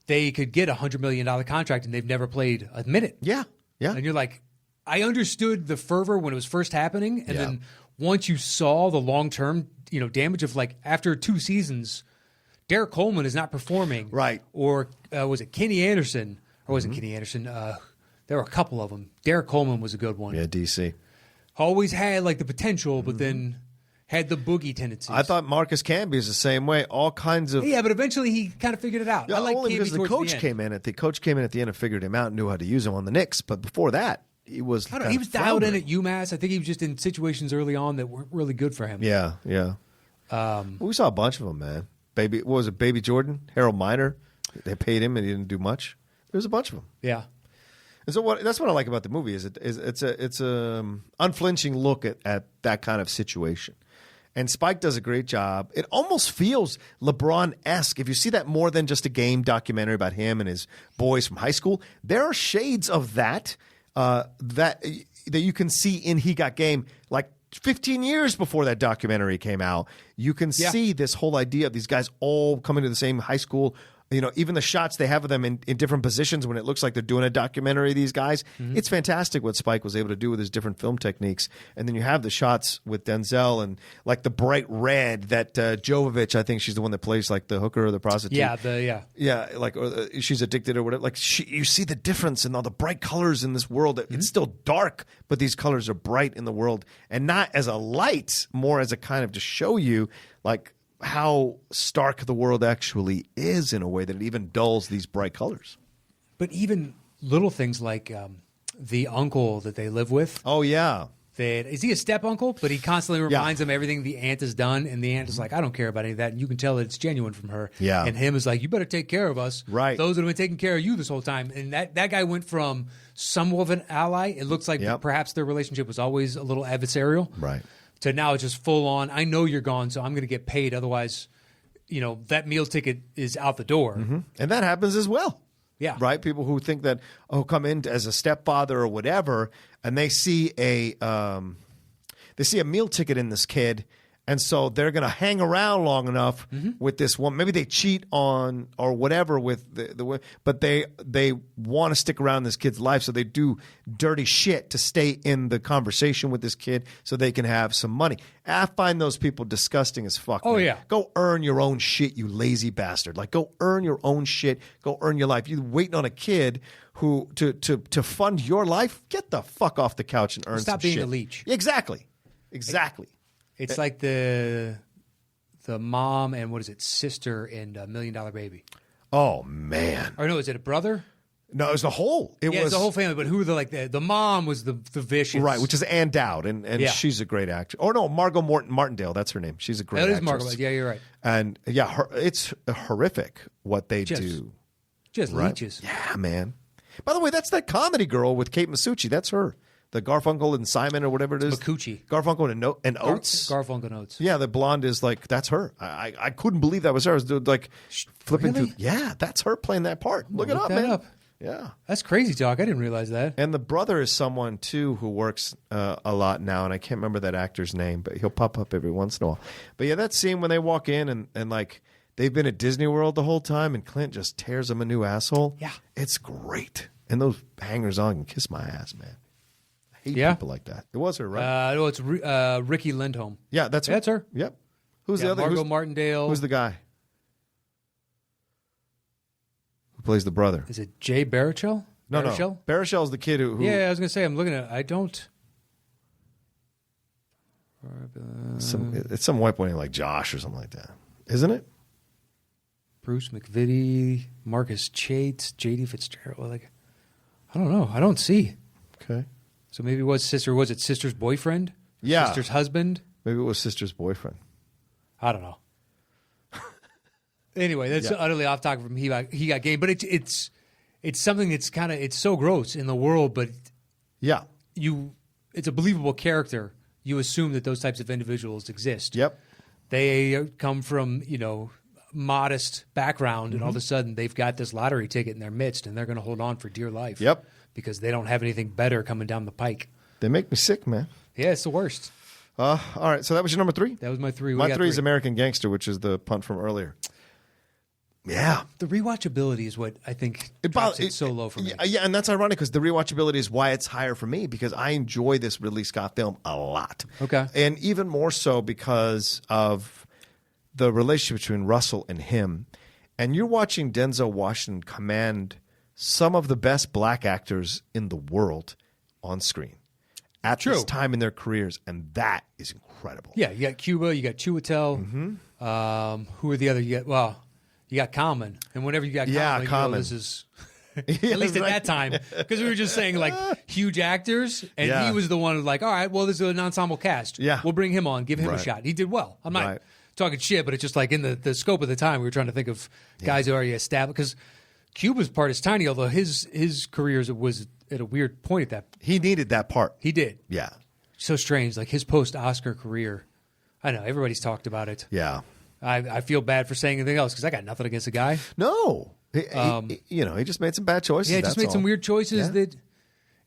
They could get a $100 million contract and they've never played a minute. Yeah. And you're like, I understood the fervor when it was first happening. And then once you saw the long-term damage of, like, after 2 seasons, Derek Coleman is not performing. Right. Or was it Kenny Anderson? Or was it Kenny Anderson? There were a couple of them. Derek Coleman was a good one. Yeah, DC. Always had like the potential, but then had the boogie tendencies. I thought Marcus Camby is the same way. All kinds of but eventually he kind of figured it out. Yeah, I like only Camby because the coach came in at the end and figured him out and knew how to use him on the Knicks. But before that, he was he was dialed in at UMass. I think he was just in situations early on that weren't really good for him. Yeah. We saw a bunch of them, man. What was it? Baby Jordan, Harold Miner. They paid him and he didn't do much. There's a bunch of them. Yeah. And so that's what I like about the movie is it's a unflinching look at that kind of situation. And Spike does a great job. It almost feels LeBron-esque. If you see that more than just a game documentary about him and his boys from high school, there are shades of that you can see in He Got Game, like 15 years before that documentary came out. You can see this whole idea of these guys all coming to the same high school. Even the shots they have of them in different positions when it looks like they're doing a documentary, these guys. Mm-hmm. It's fantastic what Spike was able to do with his different film techniques. And then you have the shots with Denzel and like the bright red that Jovovich, I think she's the one that plays like the hooker or the prostitute. Yeah, like she's addicted or whatever. Like you see the difference in all the bright colors in this world. It's still dark, but these colors are bright in the world. And not as a light, more as a kind of to show you like how stark the world actually is in a way that it even dulls these bright colors. But even little things like the uncle that they live with. Oh, yeah. Is he a step uncle? But he constantly reminds them everything the aunt has done. And the aunt is like, I don't care about any of that. And you can tell that it's genuine from her. Yeah. And him is like, you better take care of us. Right. Those that have been taking care of you this whole time. And that guy went from somewhat of an ally. It looks like perhaps their relationship was always a little adversarial. Right. To now it's just full on, I know you're gone, so I'm going to get paid. Otherwise, that meal ticket is out the door. Mm-hmm. And that happens as well. Yeah. Right? People who think that, come in as a stepfather or whatever, and they see a meal ticket in this kid, and so they're going to hang around long enough with this woman. Maybe they cheat on or whatever with but they want to stick around this kid's life, so they do dirty shit to stay in the conversation with this kid so they can have some money. I find those people disgusting as fuck. Oh, man. yeah. Go earn your own shit, you lazy bastard. Like, go earn your own shit. Go earn your life. You waiting on a kid who to fund your life? Get the fuck off the couch and earn some shit. Stop being a leech. Exactly. It's like the mom and sister in $1 Million Baby. Oh man! Or no, is it a brother? No, it was the whole. It was the whole family. But who were the mom was the vicious, right? Which is Ann Dowd, and she's a great actress. Oh no, Margot Martindale, that's her name. She's a great. That actress. is Margot. Yeah, you're right. And it's horrific what they do. Just right? leeches. Yeah, man. By the way, that's that comedy girl with Kate Masucci. That's her. The Garfunkel and Simon or whatever it is. Makuchi. Garfunkel and Oates. Garfunkel and Oates. Yeah, the blonde is like, that's her. I couldn't believe that was her. I was like flipping through. Yeah, that's her playing that part. Look it up, man. Yeah. That's crazy talk. I didn't realize that. And the brother is someone, too, who works a lot now, and I can't remember that actor's name, but he'll pop up every once in a while. But yeah, that scene when they walk in and like, they've been at Disney World the whole time, and Clint just tears him a new asshole. Yeah. It's great. And those hangers-on can kiss my ass, man. I hate people like that. It was her, right? No, it's Ricky Lindholm. Yeah, that's her. That's her. Yep. Who's the other? Margot Martindale. Who's the guy? Who plays the brother? Is it Jay Baruchel? No. Baruchel's the kid who... Yeah, I was going to say, I'm looking at... I don't... It's some white boy named like Josh or something like that. Isn't it? Bruce McVitie, Marcus Chates, J.D. Fitzgerald. I don't know. I don't see. Okay. So maybe was it sister's boyfriend? Yeah. Sister's husband? Maybe it was sister's boyfriend. I don't know. Anyway, that's utterly off topic from He Got Game, but it's something that's kind of, it's so gross in the world, but yeah, it's a believable character. You assume that those types of individuals exist. Yep. They come from, modest background, and all of a sudden they've got this lottery ticket in their midst, and they're going to hold on for dear life. Yep. Because they don't have anything better coming down the pike. They make me sick, man. Yeah, it's the worst. All right, so that was your number 3? That was my 3. My 3 is American Gangster, which is the punt from earlier. Yeah. The rewatchability is what I think drops it so low for me. Yeah, and that's ironic because the rewatchability is why it's higher for me, because I enjoy this Ridley Scott film a lot. Okay. And even more so because of the relationship between Russell and him. And you're watching Denzel Washington command some of the best black actors in the world on screen at this time in their careers, and that is incredible. Yeah, you got Cuba, you got Chiwetel. Who are the other? You got Common, and whenever you got Common, Common. this is at least at that time, because we were just saying huge actors, and he was the one who all right, well, this is an ensemble cast. Yeah, we'll bring him on, give him a shot. He did well. I'm not talking shit, but it's just in the scope of the time, we were trying to think of guys who already established, because Cuba's part is tiny, although his career was at a weird point at that. He needed that part. He did. Yeah. So strange, his post-Oscar career. I know, everybody's talked about it. Yeah. I feel bad for saying anything else because I got nothing against the guy. No. He just made some bad choices. Yeah, he just made some weird choices that,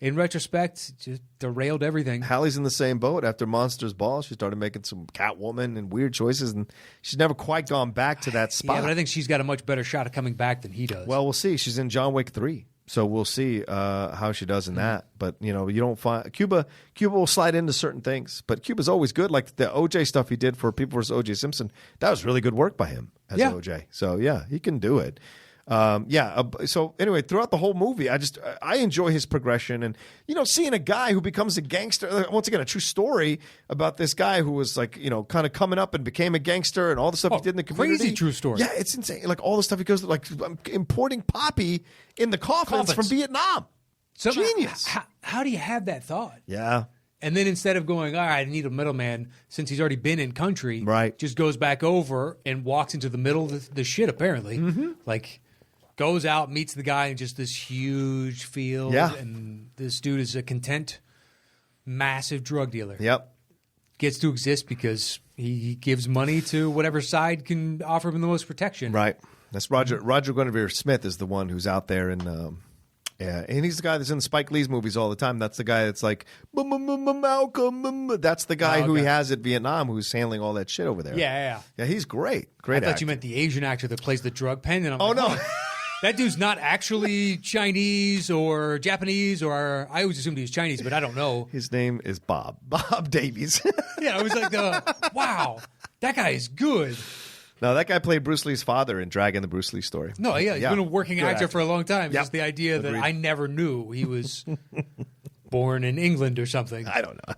in retrospect, just derailed everything. Hallie's in the same boat. After Monsters Ball, she started making some Catwoman and weird choices, and she's never quite gone back to that spot. Yeah, but I think she's got a much better shot of coming back than he does. Well, we'll see. She's in John Wick 3. So we'll see how she does in that. But, you don't find Cuba will slide into certain things. But Cuba's always good. Like the OJ stuff he did for People vs. OJ Simpson, that was really good work by him as OJ. So, yeah, he can do it. So anyway, throughout the whole movie, I enjoy his progression, and seeing a guy who becomes a gangster. Once again, a true story about this guy who was kind of coming up and became a gangster, and all the stuff he did in the community. Crazy true story. Yeah, it's insane. All the stuff he goes through, importing poppy in the coffins from Vietnam. Genius. How do you have that thought? Yeah. And then instead of going, all right, I need a middleman, since he's already been in country, just goes back over and walks into the middle of the shit, apparently. Goes out, meets the guy in just this huge field, and this dude is a content, massive drug dealer. Yep. Gets to exist because he gives money to whatever side can offer him the most protection. Right. That's Roger Guinevere Smith is the one who's out there, and and he's the guy that's in Spike Lee's movies all the time. That's the guy that's like, Malcolm. That's the guy who he has at Vietnam who's handling all that shit over there. Yeah. Yeah, he's great. Great I thought you meant the Asian actor that plays the drug pen. And I'm no. That dude's not actually Chinese or Japanese, or I always assumed he was Chinese, but I don't know. His name is Bob Davies. Yeah, I was like, wow, that guy is good. No, that guy played Bruce Lee's father in Dragon: The Bruce Lee Story. No, he's been a working actor for a long time. Yep. Just the idea that I never knew he was born in England or something. I don't know.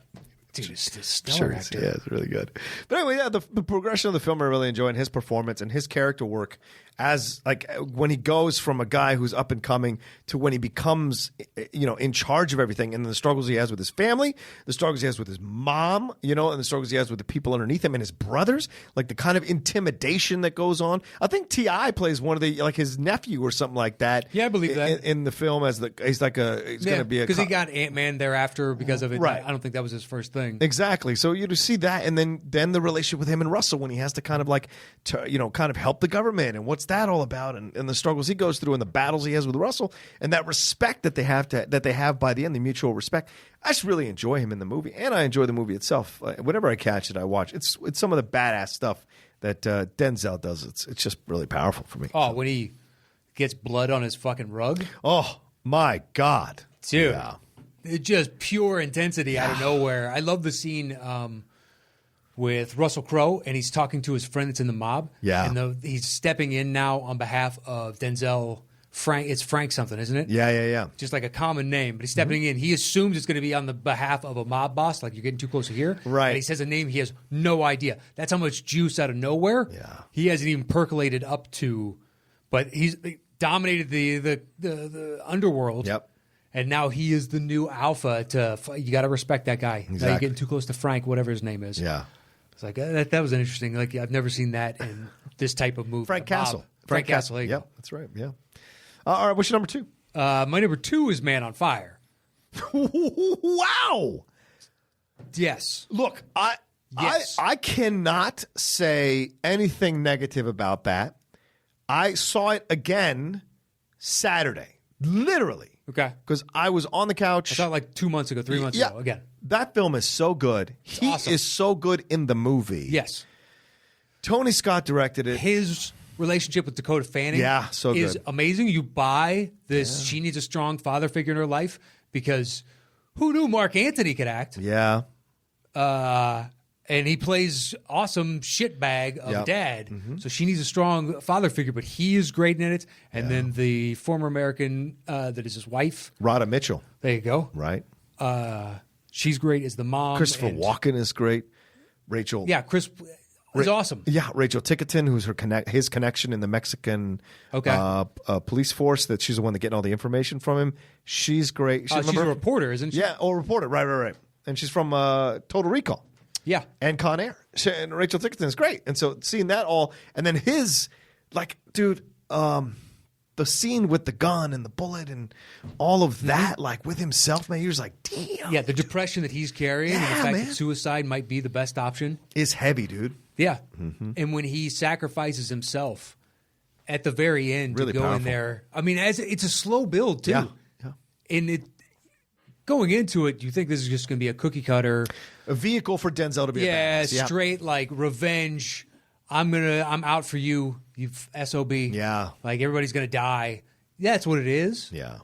dude is a stellar actor. Yeah, it's really good. But anyway, yeah, the progression of the film I really enjoy, and his performance and his character work as like when he goes from a guy who's up and coming to when he becomes, in charge of everything, and the struggles he has with his family, the struggles he has with his mom, and the struggles he has with the people underneath him and his brothers, like the kind of intimidation that goes on. I think T.I. plays one of the like his nephew or something like that. Yeah, I believe that in the film as he's going to be because he got Ant-Man thereafter because of it. Right. I don't think that was his first thing. Exactly. So you see that, and then the relationship with him and Russell when he has to kind of like, kind of help the government, and what's that all about, and the struggles he goes through, and the battles he has with Russell, and that respect that they have by the end, the mutual respect. I just really enjoy him in the movie, and I enjoy the movie itself. Whenever I catch it, I watch. It's some of the badass stuff that Denzel does. It's just really powerful for me. Oh, when he gets blood on his fucking rug. Oh my God, dude. Yeah. It's just pure intensity out of nowhere. I love the scene with Russell Crowe, and he's talking to his friend that's in the mob. Yeah. And he's stepping in now on behalf of Denzel. It's Frank something, isn't it? Yeah. Just like a common name, but he's stepping in. He assumes it's going to be on the behalf of a mob boss, like you're getting too close to here. Right. And he says a name he has no idea. That's how much juice out of nowhere. Yeah. He hasn't even percolated up to, but he's dominated the underworld. Yep. And now he is the new alpha. You got to respect that guy. Exactly. Now you're getting too close to Frank, whatever his name is. Yeah. It's like that was interesting. Like I've never seen that in this type of movie. Frank Castle. Frank Castle. Yep, that's right. Yeah. All right. What's your number 2? My number 2 is Man on Fire. Wow. Yes. Look, Yes. I cannot say anything negative about that. I saw it again Saturday, literally. Okay. Because I was on the couch. I saw it like 2 months ago, 3 months ago. Again. That film is so good. He awesome. is so good in the movie. Yes. Tony Scott directed it. His relationship with Dakota Fanning so is good. amazing. You buy this. She needs a strong father figure in her life because who knew Mark Antony could act? Yeah. And he plays awesome shitbag of dad. Mm-hmm. So she needs a strong father figure, but he is great in it. And then the former American that is his wife. Rhoda Mitchell. There you go. Right. She's great as the mom. Christopher Walken is great. Rachel. Yeah, Chris is awesome. Yeah, Rachel Tickerton, who's his connection in the Mexican police force, that she's the one that getting all the information from him. She's great. She's a reporter, isn't she? Yeah, reporter. Right. And she's from Total Recall. Yeah. And Con Air. And Rachel Tickerton is great. And so seeing that all, and then his, like, dude, the scene with the gun and the bullet and all of that, like with himself, man, he was like, damn. Yeah, the depression that he's carrying and the fact that suicide might be the best option. Is heavy, dude. Yeah. Mm-hmm. And when he sacrifices himself at the very end really to go powerful. in there. I mean, it's a slow build, too. Yeah. And going into it, you think this is just going to be a cookie cutter. A vehicle for Denzel to be a badass. Straight like revenge. I'm out for you, you SOB. Yeah. Like everybody's going to die. Yeah, that's what it is. Yeah.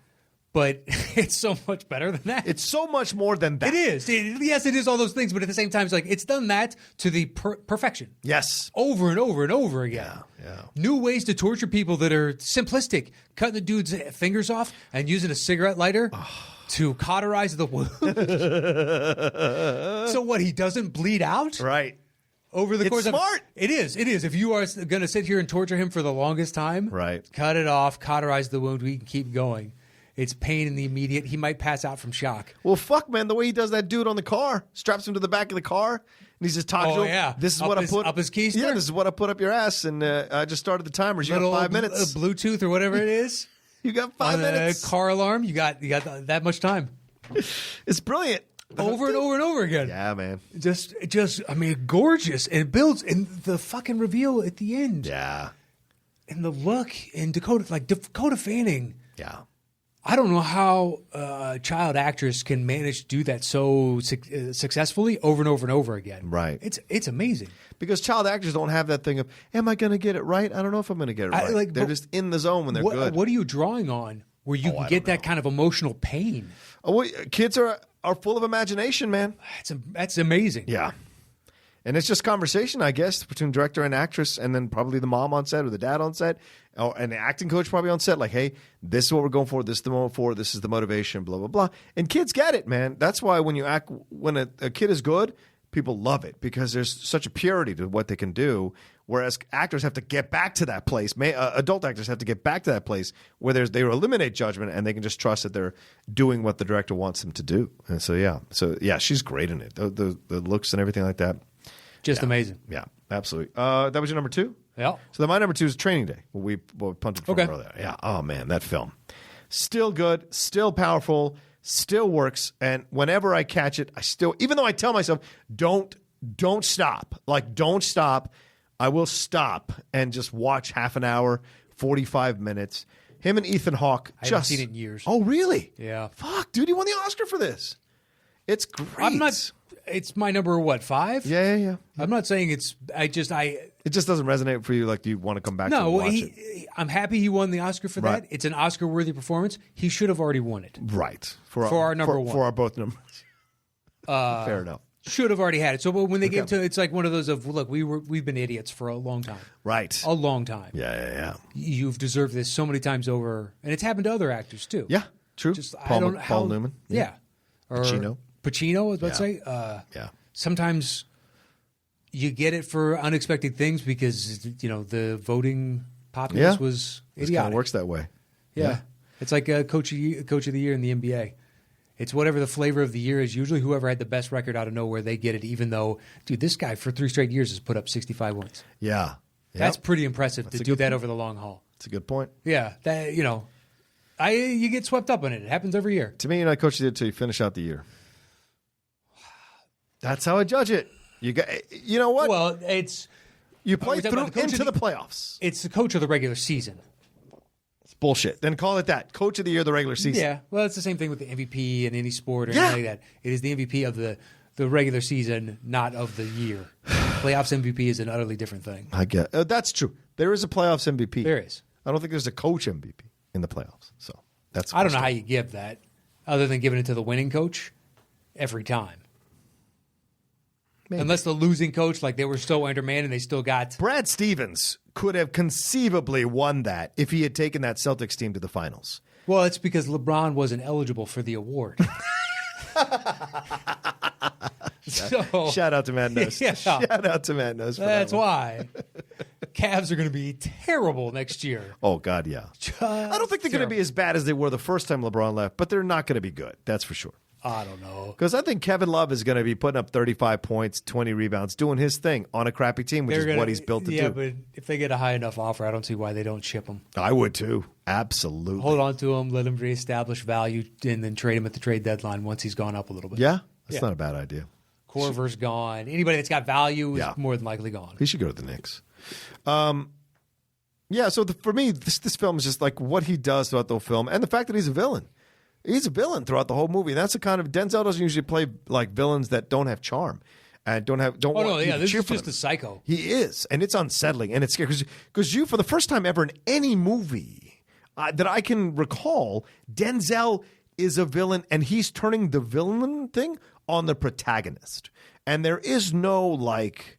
But it's so much better than that. It's so much more than that. It is. Yes, it is all those things, but at the same time, it's like it's done that to the perfection. Yes. Over and over and over again. Yeah. New ways to torture people that are simplistic. Cutting the dude's fingers off and using a cigarette lighter to cauterize the wound. So what, he doesn't bleed out? Right. Over the course smart. It is. If you are going to sit here and torture him for the longest time, right, cut it off, cauterize the wound, we can keep going. It's pain in the immediate. He might pass out from shock. Well, fuck, man, the way he does that dude on the car, straps him to the back of the car, and he's just talking to him. Yeah. This is up what his, I put up his keister. Yeah, this is what I put up your ass, and I just started the timers. You Little got 5 minutes. Bluetooth or whatever it is. You got 5 minutes. Car alarm. You got that much time. It's brilliant. Over and over and over again. Yeah, man. Just, I mean, gorgeous. And it builds, and the fucking reveal at the end. Yeah. And the look in Dakota Fanning. Yeah. I don't know how a child actress can manage to do that so successfully over and over and over again. Right. It's amazing. Because child actors don't have that thing of, am I going to get it right? I don't know if I'm going to get it right. They're just in the zone when they're good. What are you drawing on where you can get that kind of emotional pain? Oh, kids are full of imagination, man. That's amazing. Yeah. And it's just conversation, I guess, between director and actress, and then probably the mom on set or the dad on set, and the acting coach probably on set. Like, hey, this is what we're going for. This is the moment for. This is the motivation. Blah blah blah. And kids get it, man. That's why when a kid is good, people love it because there's such a purity to what they can do. Whereas actors have to get back to that place. Adult actors have to get back to that place where they eliminate judgment and they can just trust that they're doing what the director wants them to do. And so yeah, she's great in it. The looks and everything like that. Just amazing. Yeah, absolutely. That was your number 2? Yeah. So then my number 2 is Training Day. We punted from earlier. Yeah. Oh, man, that film. Still good, still powerful, still works. And whenever I catch it, even though I tell myself, don't stop. Like, don't stop. I will stop and just watch half an hour, 45 minutes. Him and Ethan Hawke. I haven't seen it in years. Oh, really? Yeah. Fuck, dude, he won the Oscar for this. It's great. It's my number, 5? Yeah. I'm not saying it's. It just doesn't resonate for you. Like you want to come back to watch it. I'm happy he won the Oscar for that. It's an Oscar-worthy performance. He should have already won it. Right. For our number 1. For our both numbers. Fair enough. Should have already had it. So when they get to, it's like one of those of, look, we've been idiots for a long time. Right. A long time. Yeah. You've deserved this so many times over, and it's happened to other actors too. Yeah, true. Paul Newman. Yeah. Or Pacino, I was about to say. Yeah. Sometimes you get it for unexpected things because, the voting populace was idiotic. It kind of works that way. Yeah. It's like a coach of the year in the NBA. It's whatever the flavor of the year is. Usually whoever had the best record out of nowhere, they get it, even though, dude, this guy for 3 straight years has put up 65 wins. Yeah. That's pretty impressive to do that over the long haul. That's a good point. Yeah. That, you get swept up on it. It happens every year. To me, you're not coaching it until you finish out the year. That's how I judge it. You know what? Well, you play through into the playoffs. It's the coach of the regular season. It's bullshit. Then call it that. Coach of the year of the regular season. Yeah. Well, it's the same thing with the MVP in any sport or anything like that. It is the MVP of the regular season, not of the year. Playoffs MVP is an utterly different thing. I get that's true. There is a playoffs MVP. There is. I don't think there's a coach MVP in the playoffs. So that's. I don't know how you give that, other than giving it to the winning coach every time. Maybe. Unless the losing coach, like they were so undermanned and they still got. Brad Stevens could have conceivably won that if he had taken that Celtics team to the finals. Well, it's because LeBron wasn't eligible for the award. Shout out to Matt Knost. Yeah. Shout out to Matt Knost. That's why. Cavs are going to be terrible next year. Oh, God, yeah. I don't think they're going to be as bad as they were the first time LeBron left, but they're not going to be good. That's for sure. I don't know. Because I think Kevin Love is going to be putting up 35 points, 20 rebounds, doing his thing on a crappy team, which is what he's built to do. Yeah, but if they get a high enough offer, I don't see why they don't ship him. I would too. Absolutely. Hold on to him, let him reestablish value, and then trade him at the trade deadline once he's gone up a little bit. Yeah, that's not a bad idea. Corver's gone. Anybody that's got value is more than likely gone. He should go to the Knicks. So for me, this film is just like what he does throughout the whole film, and the fact that he's a villain. He's a villain throughout the whole movie. And that's the kind of Denzel doesn't usually play like villains that don't have charm and don't want you to this cheer is for just them. a psycho. He is, and it's unsettling and it's scary because you, for the first time ever in any movie that I can recall, Denzel is a villain and he's turning the villain thing on the protagonist. And there is no like,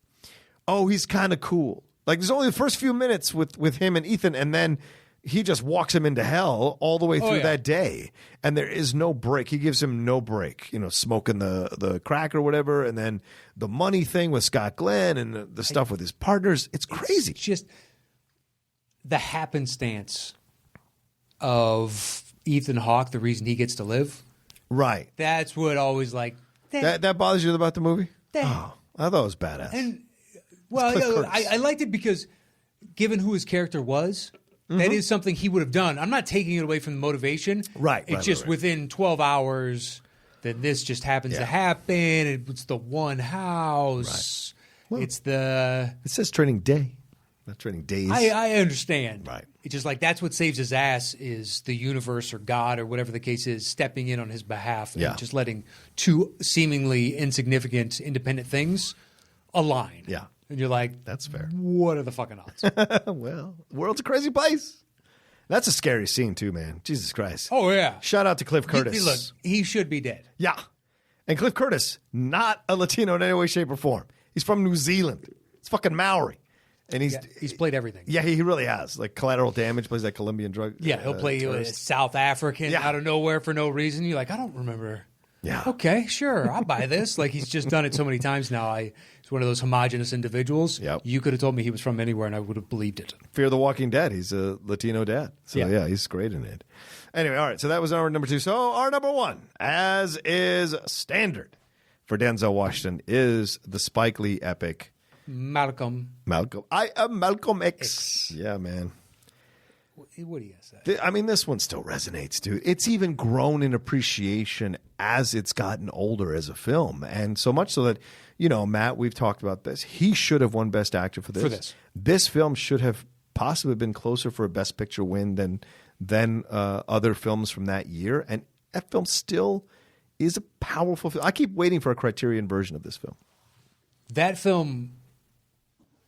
oh, he's kind of cool. Like there's only the first few minutes with him and Ethan, and then he just walks him into hell all the way through that day. And there is no break. He gives him no break, smoking the crack or whatever. And then the money thing with Scott Glenn and the stuff with his partners. It's crazy. It's just the happenstance of Ethan Hawke, the reason he gets to live. Right. That's what always like. That bothers you about the movie? I thought it was badass. And, I liked it because given who his character was, that is something he would have done. I'm not taking it away from the motivation. Right. It's just within 12 hours that this just happens to happen. It's the one house. Right. Well, it says training day, not training days. I understand. Right. It's just like that's what saves his ass is the universe or God or whatever the case is stepping in on his behalf and just letting two seemingly insignificant independent things align. Yeah. And you're like, that's fair. What are the fucking odds? Well, the world's a crazy place. That's a scary scene too, man. Jesus Christ. Oh, yeah. Shout out to Cliff Curtis. Look, he should be dead. Yeah. And Cliff Curtis, not a Latino in any way, shape, or form. He's from New Zealand. It's fucking Maori. And he's played everything. Yeah, he really has. Like Collateral Damage plays that Colombian drug. Yeah, he'll play you a South African out of nowhere for no reason. You're like, I don't remember. Yeah. Okay, sure, I'll buy this. Like he's just done it so many times now. He's one of those homogenous individuals. Yep. You could have told me he was from anywhere, and I would have believed it. Fear the Walking Dead. He's a Latino dad. So yeah, he's great in it. Anyway, all right. So that was our number 2. So our number 1, as is standard for Denzel Washington, is the Spike Lee epic Malcolm. I am Malcolm X. Yeah, man. What do you say? I mean, this one still resonates, dude. It's even grown in appreciation as it's gotten older as a film. And so much so that, Matt, we've talked about this. He should have won Best Actor for this. This film should have possibly been closer for a Best Picture win than other films from that year. And that film still is a powerful film. I keep waiting for a Criterion version of this film. That film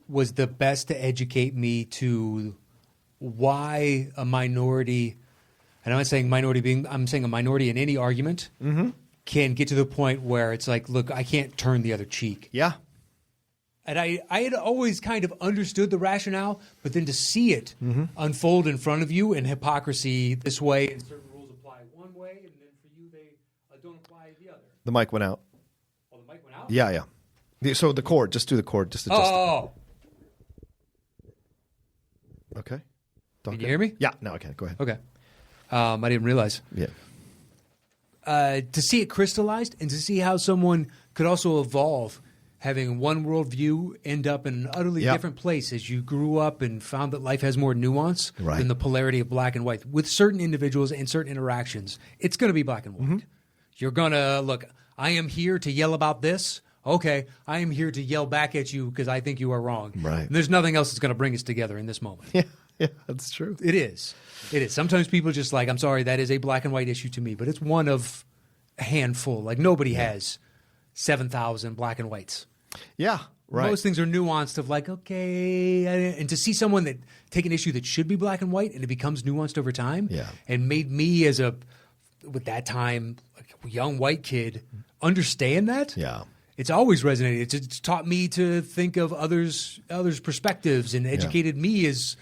was the best to educate me to why a minority, and I'm not saying minority I'm saying a minority in any argument, can get to the point where it's like, look, I can't turn the other cheek. Yeah. And I had always kind of understood the rationale, but then to see it unfold in front of you in hypocrisy this way, and certain rules apply one way, and then for you they don't apply the other. The mic went out. Oh, the mic went out? Yeah. So the chord, just do the chord. Just adjust it. Okay. Can you hear me? Yeah, no, I can. Go ahead. Okay. I didn't realize. Yeah. To see it crystallized and to see how someone could also evolve, having one worldview end up in an utterly different place as you grew up and found that life has more nuance than the polarity of black and white. With certain individuals and certain interactions, it's going to be black and white. You're going to, look, I am here to yell about this. Okay, I am here to yell back at you because I think you are wrong. Right. And there's nothing else that's going to bring us together in this moment. Yeah, that's true. It is. Sometimes people just like, I'm sorry, that is a black and white issue to me, but it's one of a handful. Like nobody has 7,000 black and whites. Yeah, right. Most things are nuanced of like, okay. And to see someone that take an issue that should be black and white and it becomes nuanced over time and made me with that time, like a young white kid, understand that. Yeah. It's always resonated. It's taught me to think of others' perspectives and educated me as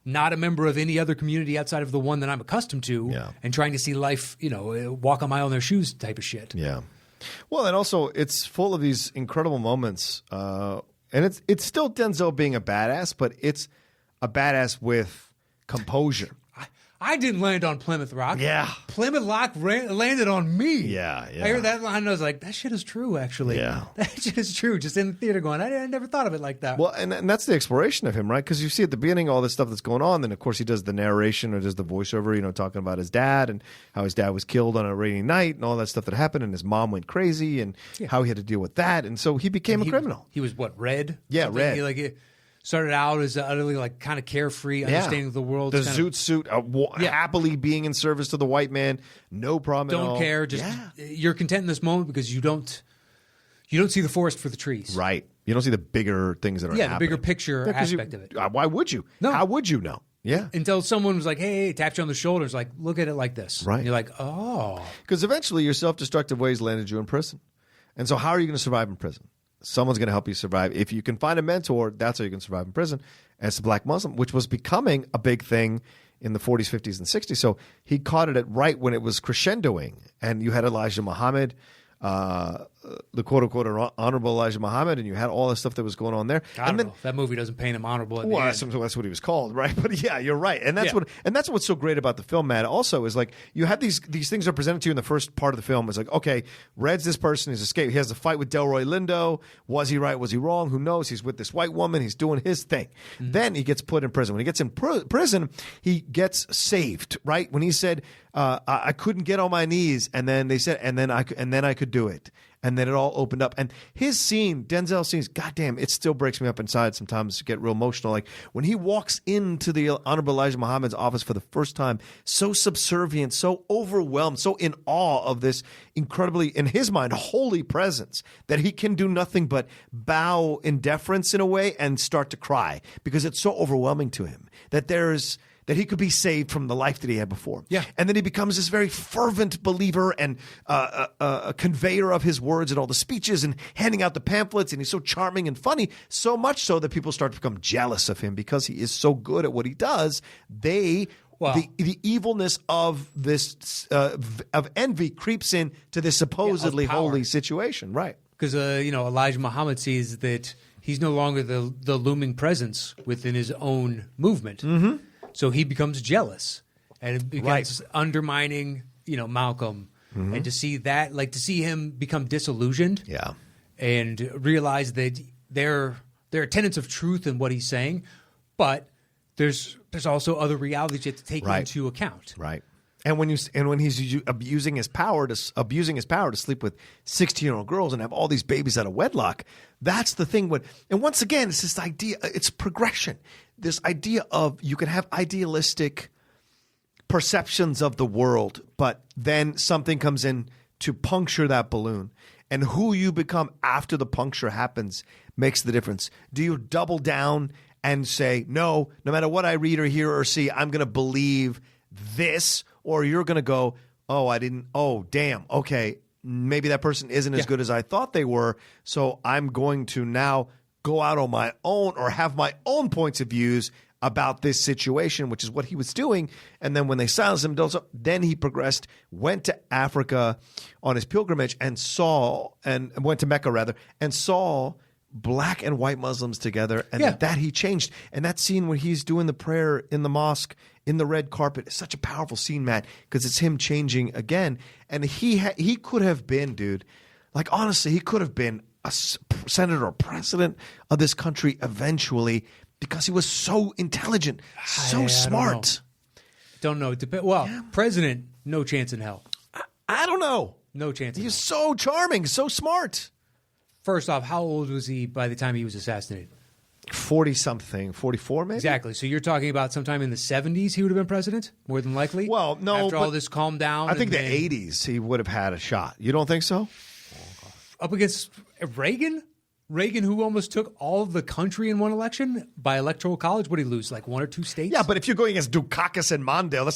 not a member of any other community outside of the one that I'm accustomed to and trying to see life, walk a mile in their shoes type of shit. Yeah. Well, and also it's full of these incredible moments. And it's still Denzel being a badass, but it's a badass with composure. I didn't land on Plymouth Rock. Yeah. Plymouth Rock landed on me. Yeah. I heard that line and I was like, that shit is true, actually. Yeah. That shit is true. Just in the theater going, I never thought of it like that. Well, and that's the exploration of him, right? Because you see at the beginning all this stuff that's going on. Then, of course, he does the narration or does the voiceover, talking about his dad and how his dad was killed on a rainy night and all that stuff that happened. And his mom went crazy and how he had to deal with that. And so he became a criminal. He was what, red? Yeah, something? red. He started out as utterly kind of carefree, understanding the world. The zoot suit, happily being in service to the white man, no problem at all. Don't care. Just you're content in this moment because you don't see the forest for the trees. Right. You don't see the bigger things that are happening. The bigger picture aspect of it. Why would you? No. How would you know? Yeah. Until someone was like, hey, tapped you on the shoulders, like, look at it like this. Right. And you're like, oh. Because eventually your self-destructive ways landed you in prison. And so how are you going to survive in prison? Someone's going to help you survive. If you can find a mentor, that's how you can survive in prison. And it's a black Muslim, which was becoming a big thing in the 40s, 50s, and 60s. So he caught it right when it was crescendoing. And you had Elijah Muhammad, the quote-unquote honorable Elijah Muhammad, and you had all the stuff that was going on there. I don't know. That movie doesn't paint him honorable at the end. That's what he was called, right? But yeah, you're right. And that's what's so great about the film, Matt, also is like you have these things are presented to you in the first part of the film. It's like, okay, Red's this person, he's escaped. He has a fight with Delroy Lindo. Was he right? Was he wrong? Who knows? He's with this white woman. He's doing his thing. Mm-hmm. Then he gets put in prison. When he gets in prison, he gets saved, right? When he said, I couldn't get on my knees, and then they said, and then I could do it. And then it all opened up. And his scene, Denzel's scenes, goddamn, it still breaks me up inside sometimes to get real emotional. Like when he walks into the Honorable Elijah Muhammad's office for the first time, so subservient, so overwhelmed, so in awe of this incredibly, in his mind, holy presence that he can do nothing but bow in deference in a way and start to cry because it's so overwhelming to him that there's that he could be saved from the life that he had before. Yeah. And then he becomes this very fervent believer and a conveyor of his words and all the speeches and handing out the pamphlets. And he's so charming and funny, so much so that people start to become jealous of him because he is so good at what he does. The evilness of this of envy creeps in to this supposedly holy situation. Right. Because, Elijah Muhammad sees that he's no longer the looming presence within his own movement. Mm-hmm. So he becomes jealous and it begins undermining, Malcolm. Mm-hmm. And to see that, to see him become disillusioned and realize that there are tenets of truth in what he's saying, but there's also other realities you have to take into account. Right. And when he's abusing his power to sleep with 16-year-old girls and have all these babies out of wedlock, that's the thing. And once again, it's this idea. It's progression. This idea of you can have idealistic perceptions of the world, but then something comes in to puncture that balloon, and who you become after the puncture happens makes the difference. Do you double down and say no matter what I read or hear or see, I'm going to believe this? Or you're going to go, damn, okay, maybe that person isn't as good as I thought they were, so I'm going to now go out on my own or have my own points of views about this situation, which is what he was doing. And then when they silenced him, then he progressed, went to Africa on his pilgrimage and went to Mecca rather, and saw black and white Muslims together, and that he changed. And that scene where he's doing the prayer in the mosque in the red carpet is such a powerful scene, Matt, because it's him changing again. And he could have been, dude, honestly, he could have been a senator or president of this country eventually because he was so intelligent, so smart. Don't know. President, no chance in hell. I don't know. No chance in hell. He's so charming, so smart. First off, how old was he by the time he was assassinated? 40-something, 44 maybe? Exactly. So you're talking about sometime in the 70s he would have been president, more than likely? Well, no. After all this calmed down. I think the 80s he would have had a shot. You don't think so? Up against Reagan? Reagan, who almost took all of the country in one election by electoral college. What did he lose, one or two states? Yeah, but if you're going against Dukakis and Mondale,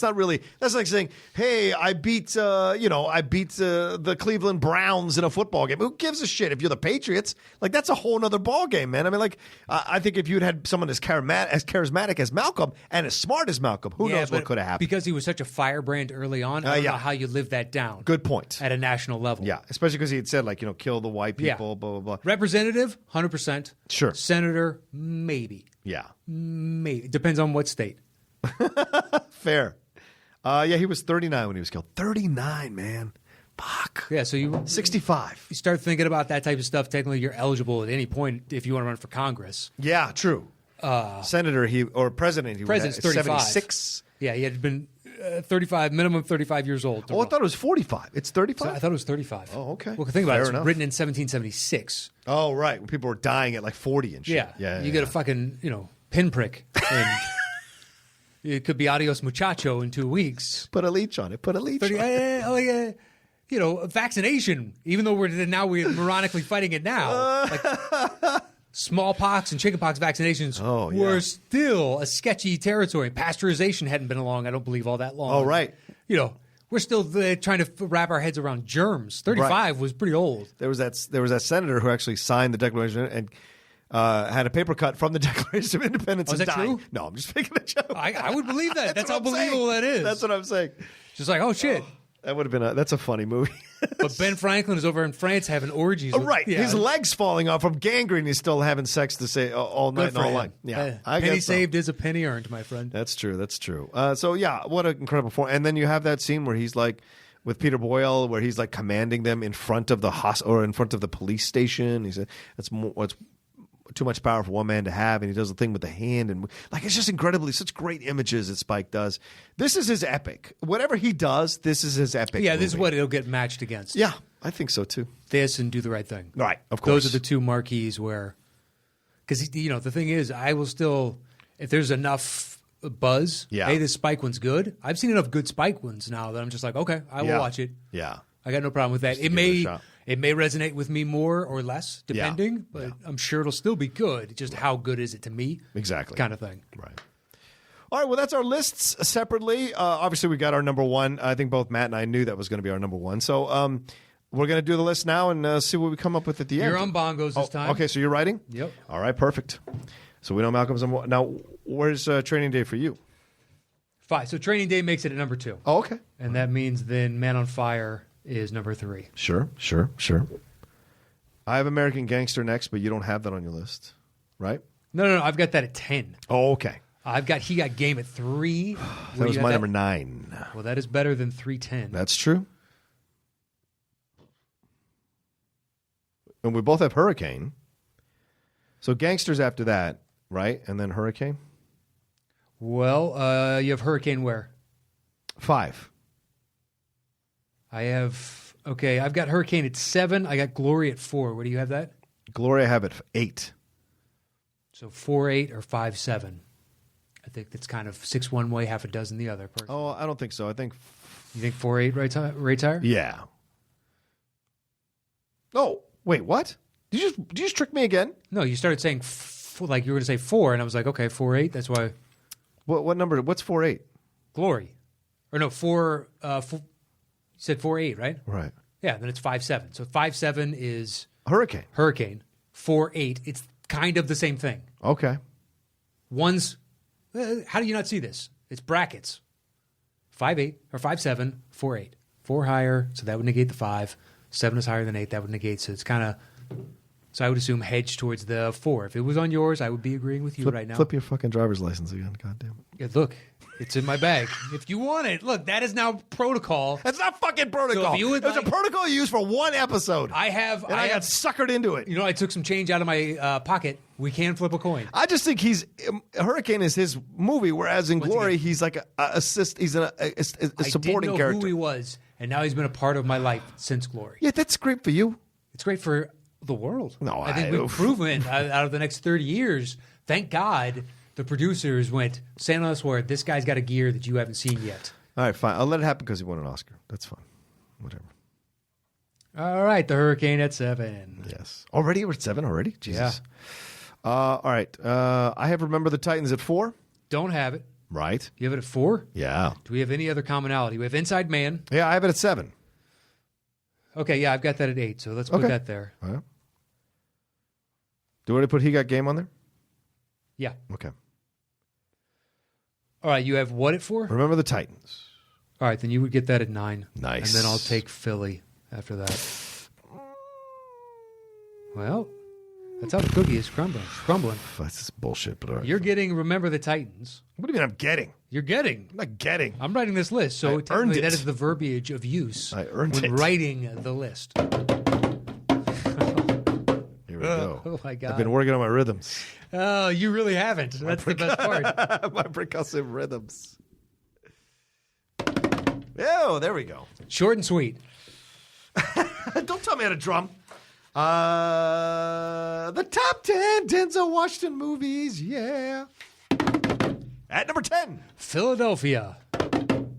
that's like saying, hey, I beat the Cleveland Browns in a football game. Who gives a shit if you're the Patriots? That's a whole other ball game, man. I mean, I think if you'd had someone as charismatic as Malcolm and as smart as Malcolm, who knows what could have happened? Because he was such a firebrand early on, I don't know how you live that down. Good point. At a national level. Yeah, especially because he had said, kill the white people, blah, blah, blah. Representative, 100%. Sure. Senator, maybe. Yeah. Maybe. Depends on what state. Fair. He was 39 when he was killed. 39, man. Fuck. Yeah, so 65. You start thinking about that type of stuff. Technically, you're eligible at any point if you want to run for Congress. Yeah, true. Senator, president, President's 35. 76. Yeah, he had been 35, minimum 35 years old. Oh, I thought it was 45. It's 35? I thought it was 35. Oh, okay. Well, think about it. It's enough. Written in 1776. Oh, right. When people were dying at 40 and shit. Yeah. You get a fucking, pinprick. And it could be adios muchacho in 2 weeks. Put a leech on it. Put a leech on it. Vaccination, even though we're moronically fighting it now. Smallpox and chickenpox vaccinations were still a sketchy territory. Pasteurization hadn't been along, I don't believe, all that long. Oh, right. We're still trying to wrap our heads around germs. 35 was pretty old. There was that senator who actually signed the Declaration and had a paper cut from the Declaration of Independence. Is that true? No, I'm just making a joke. I would believe that. That's how believable that is. That's what I'm saying. Just oh, shit. That would have been that's a funny movie. But Ben Franklin is over in France having orgies. Right. His legs falling off from gangrene. He's still having sex to say all night and all night. Yeah. Penny saved is a penny earned, my friend. That's true. What an incredible form. And then you have that scene where he's with Peter Boyle, where he's commanding them in front of the or in front of the police station. He said, it's too much power for one man to have, and he does the thing with the hand, and it's just incredibly such great images that Spike does. This is his epic. Whatever he does, this is his epic. Yeah, movie. This is what it'll get matched against. Yeah, I think so too. This and Do the Right Thing. Right, of course. Those are the two marquees where, because the thing is, I will still, if there's enough buzz, hey, this Spike one's good. I've seen enough good Spike ones now that I'm just okay, I will watch it. Yeah, I got no problem with that. It may resonate with me more or less, depending, but I'm sure it'll still be good. Just how good is it to me? Exactly. Kind of thing. Right. All right, well, that's our lists separately. Obviously, we got our number one. I think both Matt and I knew that was going to be our number one. So we're going to do the list now and see what we come up with at the end. You're on bongos this time. Okay, so you're writing? Yep. All right, perfect. So we know Malcolm's on one. Now, where's Training Day for you? 5. So Training Day makes it at number 2. Oh, okay. And that means then Man on Fire is number 3. Sure. I have American Gangster next, but you don't have that on your list, right? No. I've got that at 10. Oh, okay. He got Game at 3. That was my number 9. Well, that is better than 310. That's true. And we both have Hurricane. So Gangster's after that, right? And then Hurricane? Well, you have Hurricane where? 5. I've got Hurricane at 7. I got Glory at 4. Where do you have that? Glory, I have it 8. So 4-8 or 5-7. I think that's kind of 6 one way, half a dozen the other. Personally. Oh, I don't think so. I think... You think 4-8 rates higher? Yeah. Oh, wait, what? Did you just trick me again? No, you started saying, like you were going to say 4, and I was like, okay, 4-8, that's why... What number? What's 4-8? Glory. Or no, 4... you said 4-8, right? Right. Yeah, then it's 5-7. So 5-7 is... Hurricane. 4-8, it's kind of the same thing. Okay. One's... how do you not see this? It's brackets. 5-8 or 5-7, 4-8. 4 higher, so that would negate the 5. 7 is higher than 8, that would negate. So it's kind of... So I would assume hedge towards the 4. If it was on yours, I would be agreeing with you right now. Flip your fucking driver's license again. Goddamn. Yeah, look, it's in my bag. If you want it, look, that is now protocol. That's not fucking protocol. So if you would it was a protocol you used for one episode. I got suckered into it. You know, I took some change out of my pocket. We can flip a coin. I just think Hurricane is his movie, whereas in Glory, he's like a supporting character. I didn't know who he was, and now he's been a part of my life since Glory. Yeah, that's great for you. It's great for the world. No, I think we've proven out of the next 30 years, thank God, the producers went, San Oswald, this guy's got a gear that you haven't seen yet. All right, fine. I'll let it happen because he won an Oscar. That's fine. Whatever. All right, the Hurricane at 7. Yes. Already? We're at 7 already? Jesus. Yeah. All right. I have Remember the Titans at 4. Don't have it. Right. You have it at 4? Yeah. Do we have any other commonality? We have Inside Man. Yeah, I have it at 7. Okay, yeah, I've got that at 8, so let's put that there. All right. Do you want to put He Got Game on there? Yeah. Okay. All right, you have what at 4? Remember the Titans. All right, then you would get that at 9. Nice. And then I'll take Philly after that. Well, that's how the cookie is crumbling. That's just bullshit, but all right. You're getting Remember the Titans. What do you mean I'm getting? You're getting. I'm not getting. I'm writing this list, so earned it. That is the verbiage of use I earned when it. writing the list. Here we go. Oh, my God. I've been working on my rhythms. Oh, you really haven't. That's the best part. My percussive rhythms. Oh, there we go. Short and sweet. Don't tell me how to drum. The top 10 Denzel Washington movies, yeah. At number 10. Philadelphia.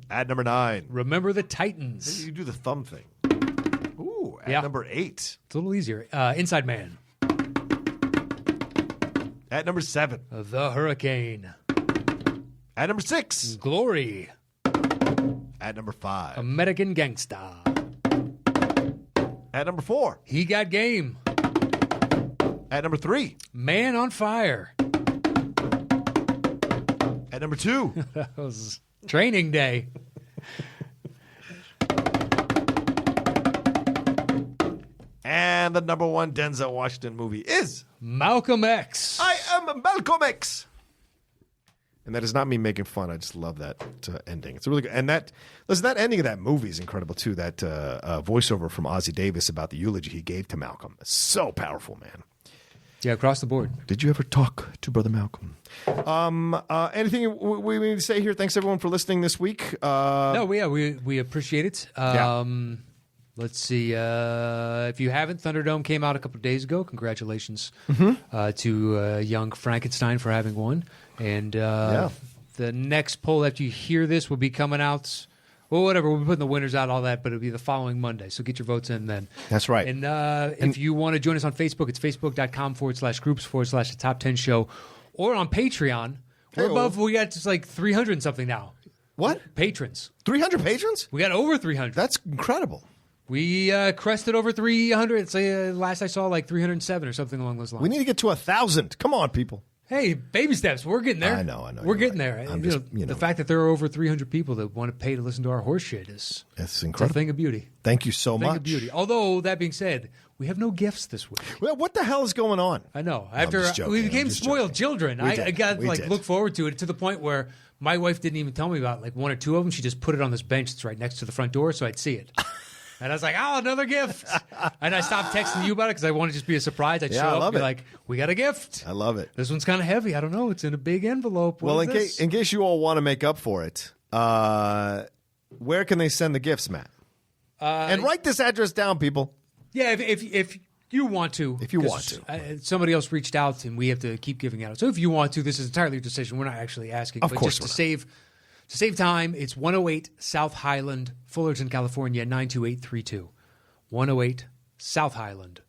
At number 9. Remember the Titans. You do the thumb thing. Ooh, at number 8. It's a little easier. Inside Man. At number 7. The Hurricane. At number 6. Glory. At number 5. American Gangster. At number 4. He Got Game. At number 3. Man on Fire. At number 2. That was Training Day. And the number 1 Denzel Washington movie is Malcolm X. I Am Malcolm X. And that is not me making fun. I just love that ending. It's really good. And that ending of that movie is incredible too. That voiceover from Ozzie Davis about the eulogy he gave to Malcolm. It's so powerful, man. Yeah, across the board. Did you ever talk to Brother Malcolm? Anything we need to say here? Thanks everyone for listening this week. No, we appreciate it. Let's see. If you haven't, Thunderdome came out a couple of days ago. Congratulations to young Frankenstein for having won. And the next poll after you hear this will be coming out. Well, whatever. We'll be putting the winners out, all that, but it'll be the following Monday. So get your votes in then. That's right. And if you want to join us on Facebook, it's facebook.com/groups/the Top 10 Show. Or on Patreon, We're above. We got just like 300 and something now. What? Patrons. 300 patrons? We got over 300. That's incredible. We crested over 300. It's last I saw like 307 or something along those lines. We need to get to 1,000. Come on, people. Hey, baby steps. We're getting there. I know. We're getting there. The fact that there are over 300 people that want to pay to listen to our horse shit is incredible. A thing of beauty. Thank you so much. Thing of beauty. Although, that being said, we have no gifts this week. Well, what the hell is going on? I know. After we became spoiled children, I got look forward to it to the point where my wife didn't even tell me about like one or two of them. She just put it on this bench that's right next to the front door so I'd see it. And I was like, oh, another gift. And I stopped texting you about it because I wanted to just be a surprise. I'd show up and be like, we got a gift. I love it. This one's kind of heavy. I don't know. It's in a big envelope. Well, in case you all want to make up for it, where can they send the gifts, Matt? And write this address down, people. Yeah, if you want to. If you want to. Somebody else reached out and we have to keep giving out. So if you want to, this is entirely your decision. We're not actually asking. Of course just to save time, it's 108 South Highland, Fullerton, California, 92832. 108 South Highland,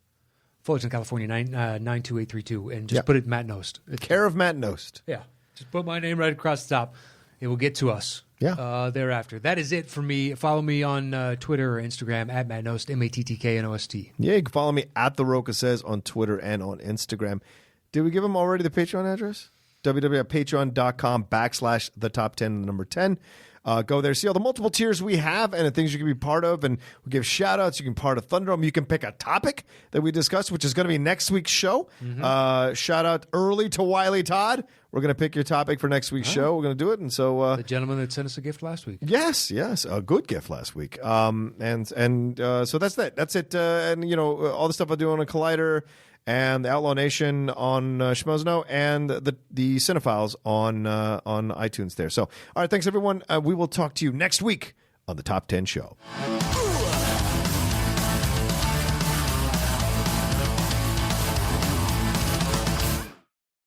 Fullerton, California, 92832. And just put it Matt Knost. Care of Matt Knost. Yeah. Just put my name right across the top. It will get to us thereafter. That is it for me. Follow me on Twitter or Instagram at Matt Knost, MATTKNOST. Yeah, you can follow me at The Rocha Says on Twitter and on Instagram. Did we give them already the Patreon address? www.patreon.com/the top10. Go there, see all the multiple tiers we have and the things you can be part of, and we give shout outs. You can be part of Thunderdome. You can pick a topic that we discuss, which is going to be next week's show. Shout out early to Wiley Todd. We're going to pick your topic for next week's show. We're going to do it, and so the gentleman that sent us a gift last week. Yes, a good gift last week. So that's that. That's it. And all the stuff I do on a Collider and the Outlaw Nation on Schmozno, and the Cinephiles on iTunes there. So, all right, thanks everyone. We will talk to you next week on the Top 10 Show.